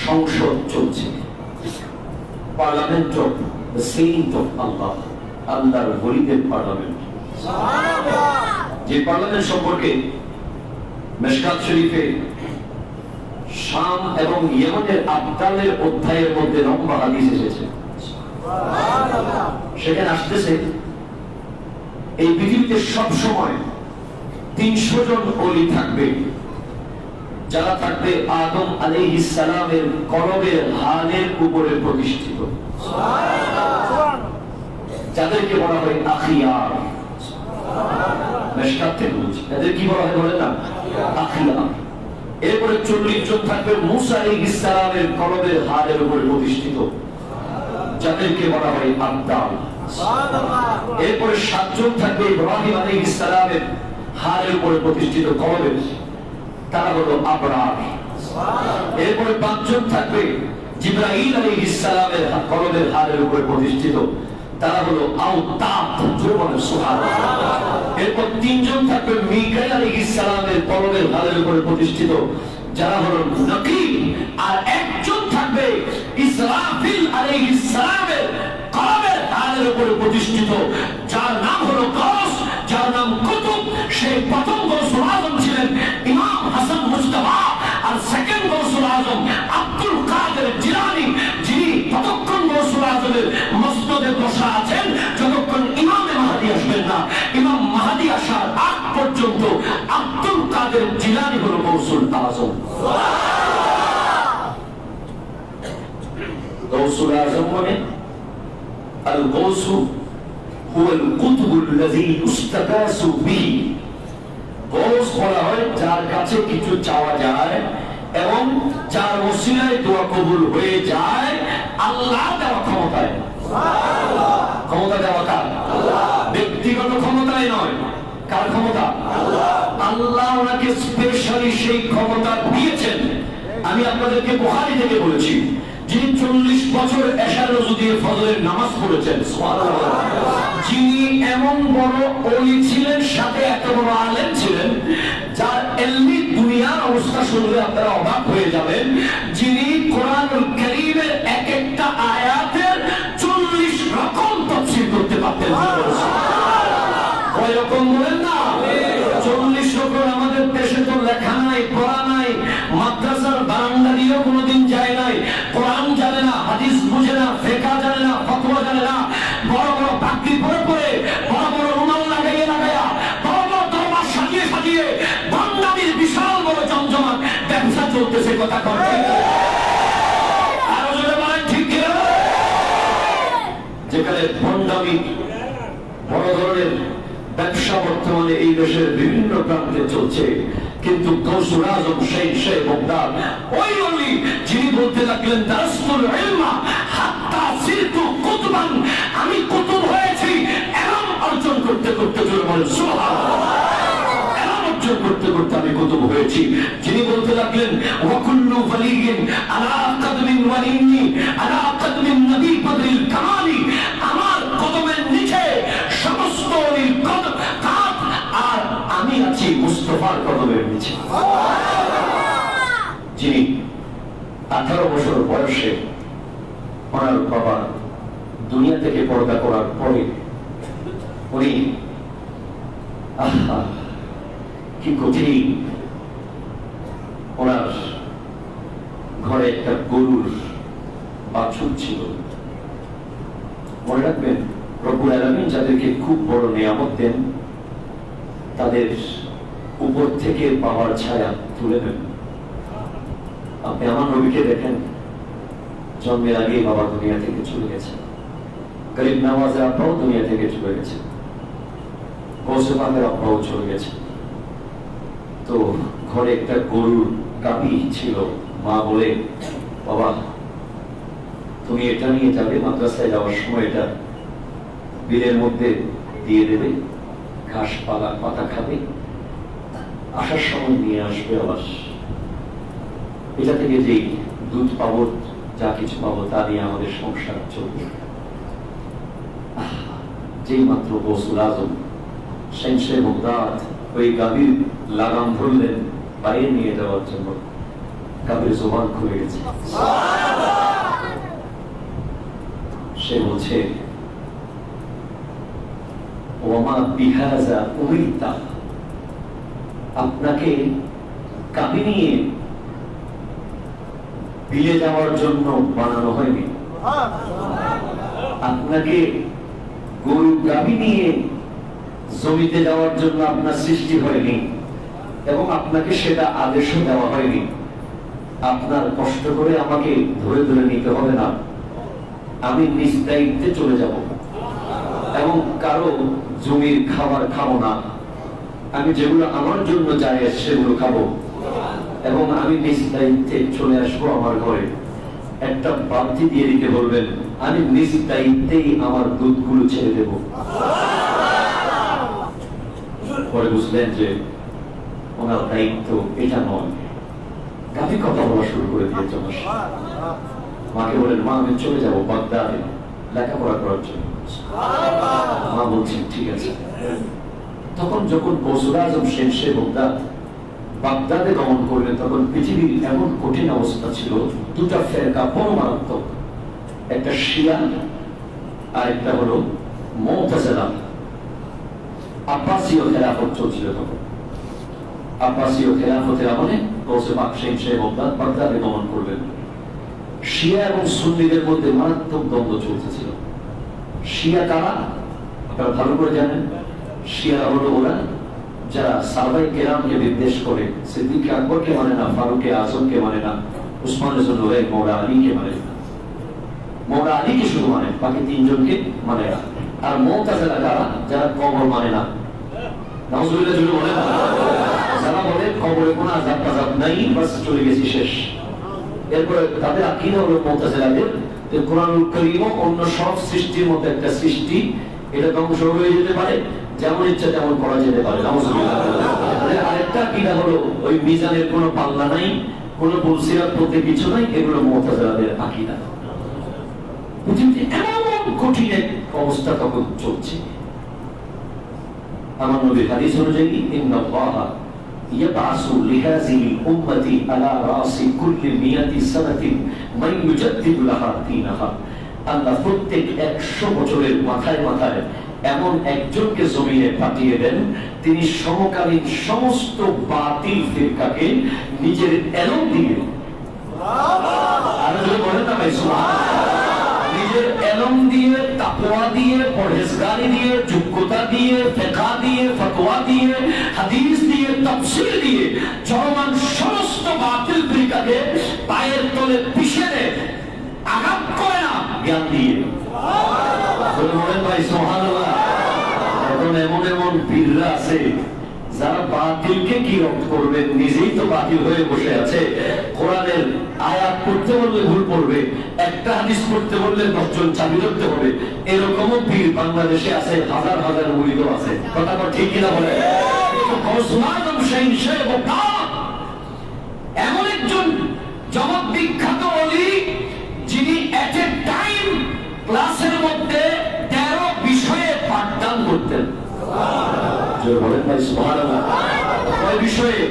সংসদ চলছে, parliament of the saint of Allah, আল্লাহর ওলিদের পার্লামেন্ট। যে পার্লামেন্ট সম্পর্কে মিশকাত শরীফে শাম এবং ইয়েমেনের আবদালের অধ্যায়ের মধ্যে লম্বা হাদিস এসেছে। সেখানে আসতেছে, এই পৃথিবীতে সব সময় 300 জন ওলি থাকবে, যারা থাকবে আদম আলাইহিস সালামের কলবের হালের উপরে প্রতিষ্ঠিত, যাদেরকে বলা হয় আখিয়ার। মিশকাত থেকে বলছি, তাদের কি বলা হয় বলেন না, আখিয়ার। এরপরে 40 জন থাকবে মুসা আলাইহিস সালামের কলবের হালের উপরে প্রতিষ্ঠিত, যাদেরকে বলা হয় আবদাল। এরপরে 7 জন থাকবে ইব্রাহিম আলাইহিস সালামের হালের উপরে প্রতিষ্ঠিত কলবের, তারা হলো আবরার। এরপরে 5 জন থাকবে জিবরাইল আলাইহিস সালামের কলবের হালের উপরে প্রতিষ্ঠিত, তারা হলো আওতাত। সুবহানাল্লাহ। এরপর 3 জন থাকবে মিকাইল আলাইহিস সালামের কলবের হালের উপরে প্রতিষ্ঠিত, যারা হলো নকিব। আর 1 জন থাকবে ইসরাফিল আলাইহিস সালামের কলবের হালের উপরে প্রতিষ্ঠিত, যার নাম হলো গাউস, যার নাম কুতুব। সেই প্রথম গৌসুল আজম ছিলেন ইমাম হাসান মুজতবা, আর সেকেন্ড গৌসুল আজম আব্দুল কাদের জিলানী, যিনি ততক্ষণ গৌসুল আজমের মসনদে বসা আছেন যতক্ষণ ইমামে মাহদী আসবেন না। ইমাম মাহদী আসার আগ পর্যন্ত আব্দুল কাদের জিলানী হলো গৌসুল আজম। গৌসুল আজম মানে আল গৌসু হুয়াল কুতুবুল্লাযী ইস্তাগাসু বিহি। গৌস বলা হয় যার কাছে কিছু চাওয়া যায় এবং যার ওসিলায় দোয়া কবুল হয়ে যায় আল্লাহ দেওয়া ক্ষমতায়। ক্ষমতা দেওয়া কার? ব্যক্তিগত ক্ষমতায় নয়। কার ক্ষমতা? আল্লাহ ওনাকে স্পেশালি সেই ক্ষমতা দিয়েছেন। আমি আপনাদেরকে বুখারী থেকে বলেছি, যিনি 40 বছর এশার রজু দিয়ে ফজরের নামাজ পড়েছেন, সুবহানাল্লাহ, যিনি এমন বড় ওলি ছিলেন, সাথে এত বড় আলেম ছিলেন, যার এলমি দুনিয়ার অবস্থা শুনলে আপনারা অবাক হয়ে যাবেন, যিনি কোরআনুল কারীমের এক একটা আয়াতের 40 রকম তাফসীর করতে পারতেন। কয় রকম বলেন না? 40 রকম। আমাদের দেশে তো লেখা নাই, পড়া নাই, মাদ্রাসার বারান্দা দিয়েও কোনোদিন যায় নাই, কোরআন জানে না, হাদিস বুঝে না, ফিকহ জানে না, ফতোয়া জানে না, বড় বড় পাগড়ি পরে পরে, বড় বড় রুমাল লাগাইয়া লাগাইয়া, বড় বড় দরবার সাজিয়ে সাজিয়ে ভণ্ডামির বিশাল বড় জমজমাট ব্যবসা চলতেছে। কথা করে আরো জোরে বলেন ঠিক কিনা? যেখানে ভণ্ডামি বড় ধরনের ব্যবসা বর্তমানে এই দেশের বিভিন্ন প্রান্তে চলছে, কিন্তু গৌসুল আজম শেখ বগদাদ ওই ওলি যিনি বলতে লাগলেন দারাসতুল ইলমা হাত্তা সিরতু কুতুবান, আমি কুতুব হয়েছি ইলম অর্জন করতে করতে। জোরে বলেন সুবহানাল্লাহ। ইলম অর্জন করতে করতে আমি কুতুব হয়েছি। যিনি বলতে লাগলেন ওয়া কুল্লু ওয়ালিয়িন আলা কদমিন ওয়ালিয়্যি আলা কদমিন নবী বদরিল কামালি, আমার কদমের নিচে আমি আছি মুস্তফার কদমের নিচে, যিনি 18 বছর বয়সে ওনার বাবা দুনিয়া থেকে পর্দা করার পরে উনি কি কঠিন, ওনার ঘরে একটা গরুর বাছুর ছিল। মনে রাখবেন, রব্বুল আলামিন যাদেরকে খুব বড় নিয়ামত দেন তাদের উপর থেকে পাওয়ার ছায়া তুলে দেন। আপনি আমার নবীকে দেখেন, জন্মের আগে বাবা দুনিয়া থেকে চলে গেছে, গরিব নওয়াজের আব্বাও দুনিয়া থেকে চলে গেছে, গৌসেবাদের আব্বাও চলে গেছে। তো ঘরে একটা গরুর গাভী ছিল। মা বলে, বাবা তুমি এটা নিয়ে যাবে, মাদ্রাসায় যাওয়ার সময় এটা বিলের মধ্যে দিয়ে দেবে, ঘাস পাতা খাবে, আসার সময় নিয়ে আসবে আবার। এটা থেকে যেই দুধ পাবো, যা কিছু পাবো তা দিয়ে আমাদের সংসার চলবে। যেই মাত্র গৌসুল আজম শেনশে বাগদাদ ওই গাভীর লাগাম ধরলেন বাইরে নিয়ে যাওয়ার জন্য, গাভীর জবান খুলে গেছে। সে বলছে, ওমা বিহাজা উমিতা, আপনাকে গাভী নিয়ে বিলে যাওয়ার জন্য বানানো হয়নি, আপনাকে গরু গাভী নিয়ে জমিতে যাওয়ার জন্য আপনার সৃষ্টি হয়নি, এবং আপনাকে সেটা আদেশও দেওয়া হয়নি। আপনার কষ্ট করে আমাকে ধরে ধরে নিতে হবে না, আমি নিজ দায়িত্বে চলে যাব এবং কারো জমির খাবার খাবো না। আমি যেগুলো আমার জন্য চাই সেগুলো খাবো এবং আমি নিজ দায়িত্বে চলে আসবো আমার ঘরে। একটা বালতি দিয়ে দিতে বলবেন, আমি নিজ দায়িত্বেই আমার দুধগুলো ছেড়ে দেব। পরে বুঝলেন যে ওনার দায়িত্ব এটা নয়। গাভী কথা বলা শুরু করে দিয়েছে। মাকে বলেন, মা আমি চলে যাবো বাগদাদে লেখাপড়া করার জন্য। মা বলছেন ঠিক আছে। তখন যখন গৌসুল আজম শেনশে বাগদাদে গমন করলেন, তখন পৃথিবীর এমন কঠিন অবস্থা ছিল, দুটা ফেরকা বড় মারাত্মক, একটা শিয়া আর একটা হলো মুতাজিলা। আব্বাসীয় খেলাফত চলছিল তখন। আব্বাসীয় খেলাফতের আমলে গৌসে পাক শেনশে বাগদাদে গমন করলেন। শিয়া এবং সুন্নিদের মধ্যে মারাত্মক দ্বন্দ্ব চলতেছিল। শিয়া কারা আপনারা ভালো করে জানেন। শিয়া হলো ওরা যারা সাহাবায়ে কেরামকে বিদ্বেষ করে, সিদ্দিক আকবরকে মানে না, ফারুকে আজমকে মানে না, উসমান গনি, মওলা আলীকে মানে না। মওলা আলীকে শুধু মানে, বাকি তিনজনকে মানে না। আর মুতাজিলা কারা, যারা কবর মানে না। নাউজুবিল্লাহ জুড়ে বলে না, যারা বলে কবরে কোনো আযাব তাযাব নাই, বাস চলে গেছি শেষ। এরপরে তাদের আকীদা হলো মুতাজিলাদের যে কোরআনুল কারীম অন্য সব সৃষ্টির মতো একটা সৃষ্টি, এটা ধ্বংস হয়ে যেতে পারে, যেমন ইচ্ছা তেমন করা যেতে পারে। নাউজুবিল্লাহ। আরেকটা আকীদা হলো ওই মিজানের কোনো পাল্লা নাই, কোনো পুলসিরাত বলতে কিছু নাই, এগুলো মুতাজিলাদের আকীদা। পৃথিবীতে এমন কঠিন এক অবস্থা তখন চলছে। আমার নবীর হাদিস অনুযায়ী, ইন্নাল্লাহা ইয়াবআসু লিহাযিহি উম্মতি আলা রাসি কুল্লি মিয়াতি সানাতিন মান ইউজাদ্দিদু লাহা দীনাহা। আল্লাহ প্রত্যেক 100 বছরের মাথায় মাথায় এমন একজনকে জমিনে পাঠিয়ে দেন, তিনি সমকালীন সমস্ত বাতিল ফিরকাকে নিজের এলম দিয়ে, আর যদি বলেন না ভাই সুবহানাল্লাহ, নিজের এলম দিয়ে, তাকওয়া দিয়ে, পরহেজগারি দিয়ে, যোগ্যতা দিয়ে, ফিকহ দিয়ে, ফতোয়া দিয়ে, হাদিস দিয়ে, তাফসীর দিয়ে চলমান সমস্ত বাতিল ফিরকাকে পায়ের তলে পিষে দেয়, আঘাত করে না, জ্ঞান দিয়ে। বলেন ভাই সুবহানাল্লাহ। এখন এমন এমন পীররা আছে যারা বাতিলকে কি রদ করবেন, নিজেই তো বাতিল হয়ে বসে আছে। কোরআনের আয়াত পড়তে বললে ভুল পড়বে, একটা হাদিস পড়তে বললে 10 জন চাবি ধরতে হবে। এরকমও পীর বাংলাদেশে আছে, হাজার হাজার মুরিদ আছে। কথা ঠিক কিনা বলে? এমন একজন জগৎ বিখ্যাত ওলি, যিনি এট এ টাইম ক্লাসের মধ্যে 13 বিষয়ে পাঠদান করতেন। বলেন ভাই সুবহানাল্লাহ। বিষয়ে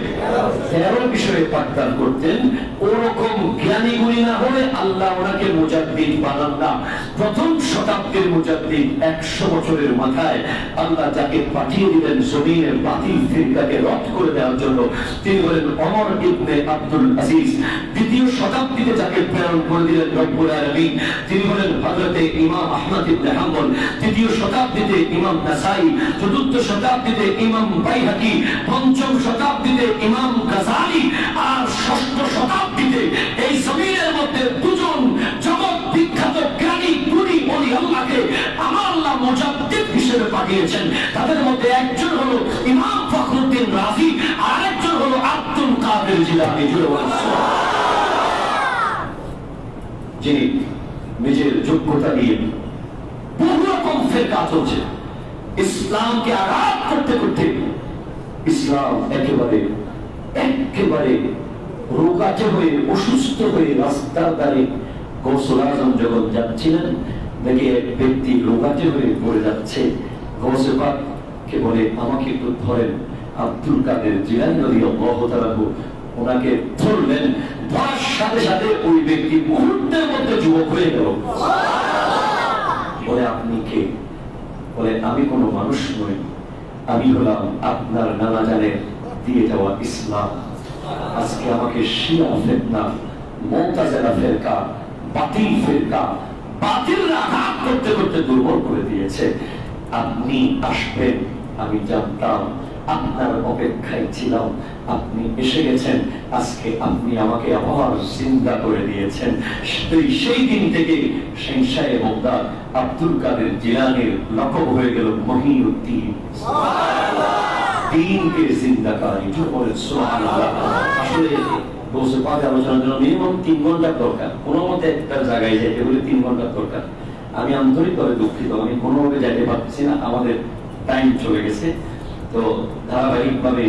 13 বিষয়ে পাঠদান করতেন। ওরকম জ্ঞানী গুণী না হলে আল্লাহ ওনাকে মুজাদ্দিদ বানান না। প্রথম শতাব্দীর মুজাদ্দিদ 100 বছরের মাথায় আল্লাহ যাকে পাঠিয়ে দিলেন জমিনের বাতিল ফিরকাকে রদ করে দেওয়ার জন্য, তিনি হলেন ওমর ইবনে আব্দুল আজিজ। দ্বিতীয় শতাব্দীতে যাকে প্রেরণ করে দিলেন রব্বুল আলামিন, তিনি হলেন হযরতে ইমাম আহমদ ইবনে হাম্বল। তৃতীয় শতাব্দীতে ইমাম নাসাই, চতুর্থ শতাব্দীতে ইমাম বাইহাকি, পঞ্চম শতাব্দীতে ইমাম গাজালি, আর ষষ্ঠ শতাব্দীতে এই জমিনের মধ্যে দুজন জগৎ বিখ্যাত জ্ঞানী গুণী ওলি আল্লাহকে আমার আল্লাহ মুজাদ্দিদ হিসেবে পাঠিয়েছেন। তাদের মধ্যে একজন হলো ইমাম ফখরুদ্দিন রাজি, আর একজন হলো আব্দুল কাদের জিলানী। যিনি নিজের যোগ্যতা দিয়ে বহু রকম ফিরকা চলছে, ইসলামকে আঘাত করতে করতে ইসলাম একেবারে রোগাটে হয়ে অসুস্থ হয়ে রাস্তার ধারে গৌসুল আজম যখন যাচ্ছিলেন, দেখে এক ব্যক্তি রোগাটে হয়ে পড়ে যাচ্ছে। গৌসে পাককে বলে, আমাকে একটু ধরেন। আব্দুল কাদের জিলানী রাদিয়াল্লাহু তাআলা ওনাকে ধরলেন। ধরার সাথে সাথে ওই ব্যক্তি মুহূর্তের মধ্যে যুবক হয়ে গেল। বলে, আপনি কে? বলে, আমি কোনো মানুষ নই, আমি হলাম আপনার নানা জানের দিয়ে যাওয়া ইসলাম। আজকে আমাকে শিয়া ফিতনা, মুতাজিলা ফিরকা, বাতিল ফিরকা, বাতিলরা আঘাত করতে করতে দুর্বল করে দিয়েছে। আপনি আসবেন, আমি জানতাম, আপনার অপেক্ষায় ছিলাম, আপনি এসে গেছেন। আজকে আপনি আমাকে আবার জিন্দা করে দিয়েছেন। সেই দিন থেকে শাহ বাগদাদ আব্দুল কাদের জিলানীর লকব হয়ে গেল মহিউদ্দিন, দিনকে জিন্দাকারী। সুবহানাল্লাহ। আসলে গৌসে পাক আলোচনার জন্য মিনিমাম 3 ঘন্টার দরকার। কোনো মতে একটা জায়গায় যাইতে বলে 3 ঘন্টার দরকার। আমি আন্তরিকভাবে দুঃখিত, আমি কোনোভাবে যাইতে পারছি না, আমাদের টাইম চলে গেছে। তো ধারাবাহিকভাবে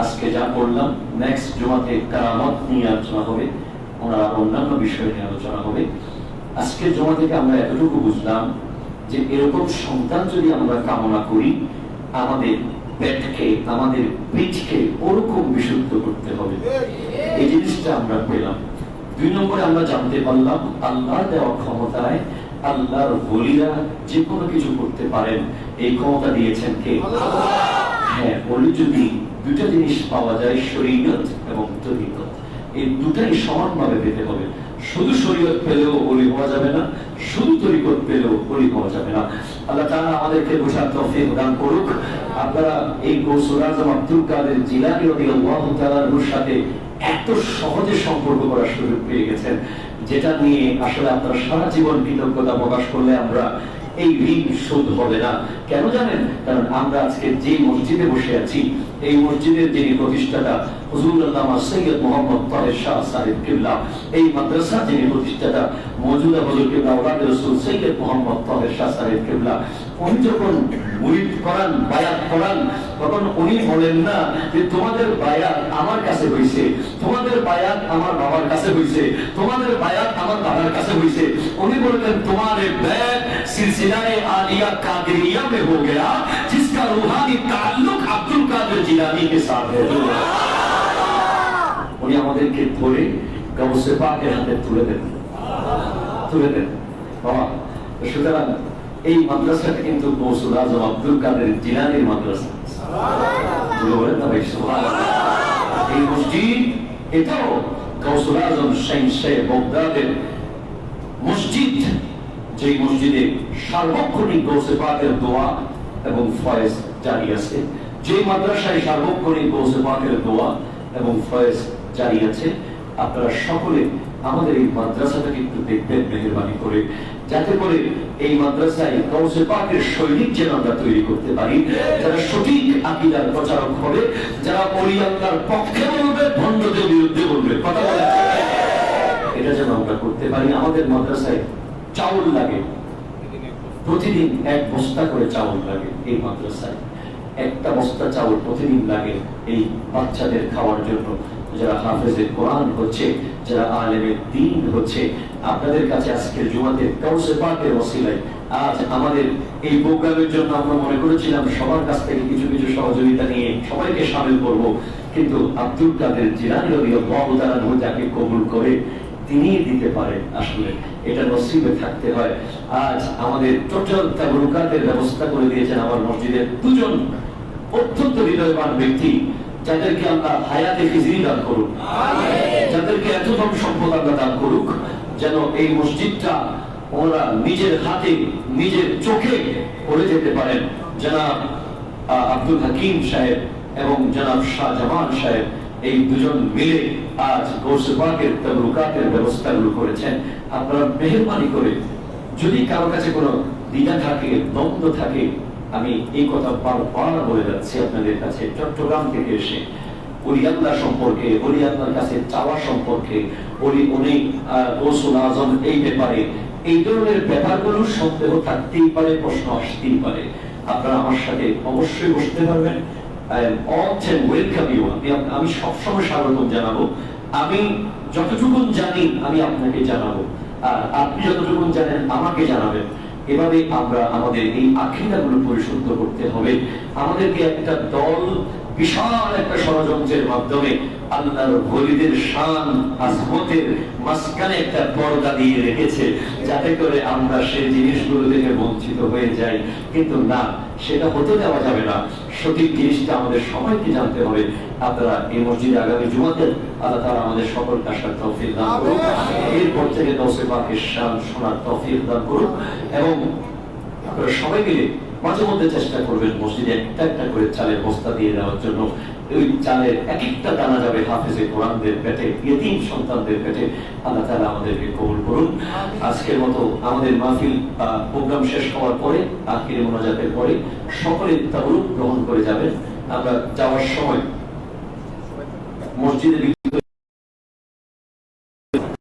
আজকে যা পড়লাম, নেক্সট জুমাতে কারামত নিয়ে আলোচনা হবে, ওনার অন্যান্য বিষয় নিয়ে আলোচনা হবে। আজকের জমা থেকে আমরা এতটুকু বুঝলাম যে এরকম সন্তান যদি আমরা কামনা করি, আমাদের পেটকে, আমাদের পিঠকে ওরকম বিশুদ্ধ করতে হবে। এই জিনিসটা আমরা পেলাম। 2 নম্বরে আমরা জানতে পারলাম আল্লাহর দেওয়া ক্ষমতায় আল্লাহর ওলিরা যে কোনো কিছু করতে পারেন। এই ক্ষমতা দিয়েছেন কে? হ্যাঁ, ওলি যদি 2টা জিনিস পাওয়া যায়, শরীয়ত এবং তরিকত, এই দুটাই সমানভাবে পেতে হবে। শুধু শরীয়ত পেলেও ওলি হওয়া যাবে না, শুধু তরিকত পেলেও ওলি হওয়া যাবে না। আল্লাহ তাআলা আমাদেরকে বোঝার তৌফিক দান করুক। আপনারা এই গৌসুল আজম আব্দুল কাদের জিলানী রাদিয়াল্লাহু তাআলার সাথে এত সহজে সম্পর্ক করার সুযোগ পেয়ে গেছেন, যেটা নিয়ে আসলে আপনারা সারা জীবন কৃতজ্ঞতা প্রকাশ করলে আমরা এই ঋণ শোধ হবে না। কেন জানেন? কারণ আমরা আজকে যে মসজিদে বসে আছি, এই মসজিদের যিনি প্রতিষ্ঠাতা হুজুর আল্লামা সৈয়দ মুহাম্মদ তাহের শাহ সাহেব কিবলা, এই মাদ্রাসা যিনি প্রতিষ্ঠাতা মওজুদা হুজুর কিবলা ওলাদে রাসূল সৈয়দ মুহাম্মদ তাহের শাহ সাহেব কিবলা, উনি যখন মুরিদ করান, বায়াত করান, তখন উনি বলেন না যে তোমাদের বায়াত আমার কাছে হইছে, তোমাদের বায়াত আমার বাবার কাছে হইছে, তোমাদের বায়াত আমার দাদার কাছে হইছে। উনি বলতেন তোমারে बैत सिलसिलाए आलिया कादरिया में हो गया जिसका रूहानी ताल्लुक अब्दुल कादिर जिलानी के साथ है। উনি আমাদেরকে ধরে গাউসে পাকের হাতে তুলে দেন বাবা। সুতরাং এই মাদ্রাসাটা কিন্তু গৌসুল আজম আব্দুল কাদের জিলানীর মাদ্রাসা। এই মসজিদ এটাও গৌসুল আজম শাহ বাগদাদের মসজিদ, যে মসজিদে সার্বক্ষণিক গৌসে পাকের দোয়া এবং ফয়েজ জারি আছে, যে মাদ্রাসায় সার্বক্ষণিক গৌসে পাকের দোয়া এবং ফয়েজ জারি আছে। আপনারা সকলে আমাদের এই মাদ্রাসাটাকে একটু দেখবেন মেহেরবানি করে, যাতে করে এই মাদ্রাসায় গৌসে পাকের সৈনিক যেন আমরা তৈরি করতে পারি, যারা সঠিক আকীদার প্রচারক হবে, যারা ওলি আল্লাহর পক্ষে বলবে, ভণ্ডদের বিরুদ্ধে বলবে, কথা বলে, এটা যেন আমরা করতে পারি। আমাদের মাদ্রাসায় চাউল লাগে, প্রতিদিন 1 বস্তা করে চাউল লাগে। এই মাদ্রাসায় 1টা বস্তা চাউল প্রতিদিন লাগে এই বাচ্চাদের খাওয়ার জন্য, যারা হাফেজে কোরআন হচ্ছে, যারা আলেমে দ্বীন হচ্ছে। আপনাদের কাছে আজকের জুমাতে গাউসে পাকের ওসিলায় আজ আমাদের এই প্রোগ্রামের জন্য আমরা মনে করেছিলাম সবার কাছ থেকে কিছু কিছু সহযোগিতা নিয়ে সবাইকে শামিল করব। কিন্তু আব্দুল কাদের জিলানী রাদিয়াল্লাহু তাআলা আনহু যাকে কবুল করে তিনি দিতে পারেন। আসলে এটা নসিবে থাকতে হয়। আজ আমাদের টোটাল তাবরুকাতের ব্যবস্থা করে দিয়েছেন আমার মসজিদের দুজন অত্যন্ত হৃদয়বান ব্যক্তি, যাদেরকে আল্লাহ হায়াতে ফিজিল দান করুন, যাদেরকে এত ধন সম্পদ আল্লাহ দান করুক, যেন এই মসজিদটা ওরা নিজের হাতে নিজের চোখে করে যেতে পারেন। জনাব আব্দুল হাকিম সাহেব এবং জনাব শাহজামান সাহেব এই দুজন মিলে আজ গৌসে পাকের তাবরুকাতের ব্যবস্থাগুলো করেছেন। আপনারা মেহেরবানি করে, যদি কারো কাছে কোনো দ্বিধা থাকে, দ্বন্দ্ব থাকে, আমি এই কথা বারবার বলে যাচ্ছি আপনাদের কাছে, চট্টগ্রাম থেকে এসে ওলি আল্লাহ সম্পর্কে, ওলি আল্লাহর কাছে চাওয়া সম্পর্কে, উনি গৌসুল আজম এই ব্যাপারে, এই ধরনের ব্যাপারগুলো সন্দেহ থাকতেই পারে, প্রশ্ন আসতেই পারে, আপনারা আমার সাথে অবশ্যই বসতে পারবেন। আমি সবসময় স্বাগতম জানাবো। আমি যতটুকু জানি আমি আপনাকে জানাবো, আর আপনি যতটুকু জানেন আমাকে জানাবেন। এভাবে আমরা আমাদের এই আকীদাগুলো পরিশুদ্ধ করতে হবে। আমাদেরকে একটা দল বিশাল একটা ষড়যন্ত্রের মাধ্যমে আল্লাহর ওলিদের শান আজমতের মাঝখানে একটা পর্দা দিয়ে রেখেছে, যাতে করে আমরা সেই জিনিসগুলো থেকে বঞ্চিত হয়ে যাই। কিন্তু না, সেটা হতে দেওয়া যাবে না। সঠিক জিনিসটা আমাদের সবাইকে জানতে হবে। আপনারা এই মসজিদে আগামী জুমাতে আল্লাহ তাআলা আমাদের সকলকে আসার তৌফিক দান করুন, এরপর থেকে গৌসে পাকের শান শোনার তৌফিক দান করুন, এবং আপনারা সবাই মিলে মাঝে মধ্যে চেষ্টা করবেন মসজিদে একটা একটা করে চালের বস্তা দিয়ে দেওয়ার জন্য। ওই চালের এক একটা দানা যাবে হাফেজে কোরআনদের পেটে, ইয়েতিম সন্তানদের পেটে। আল্লাহ তাআলা আমাদেরকে কবুল করুন। আজকের মতো আমাদের মাহফিল প্রোগ্রাম শেষ হওয়ার পরে, আখিরে মোনাজাতের পরে সকলে তাবরুক গ্রহণ করে যাবেন। আমরা যাওয়ার সময় মসজিদে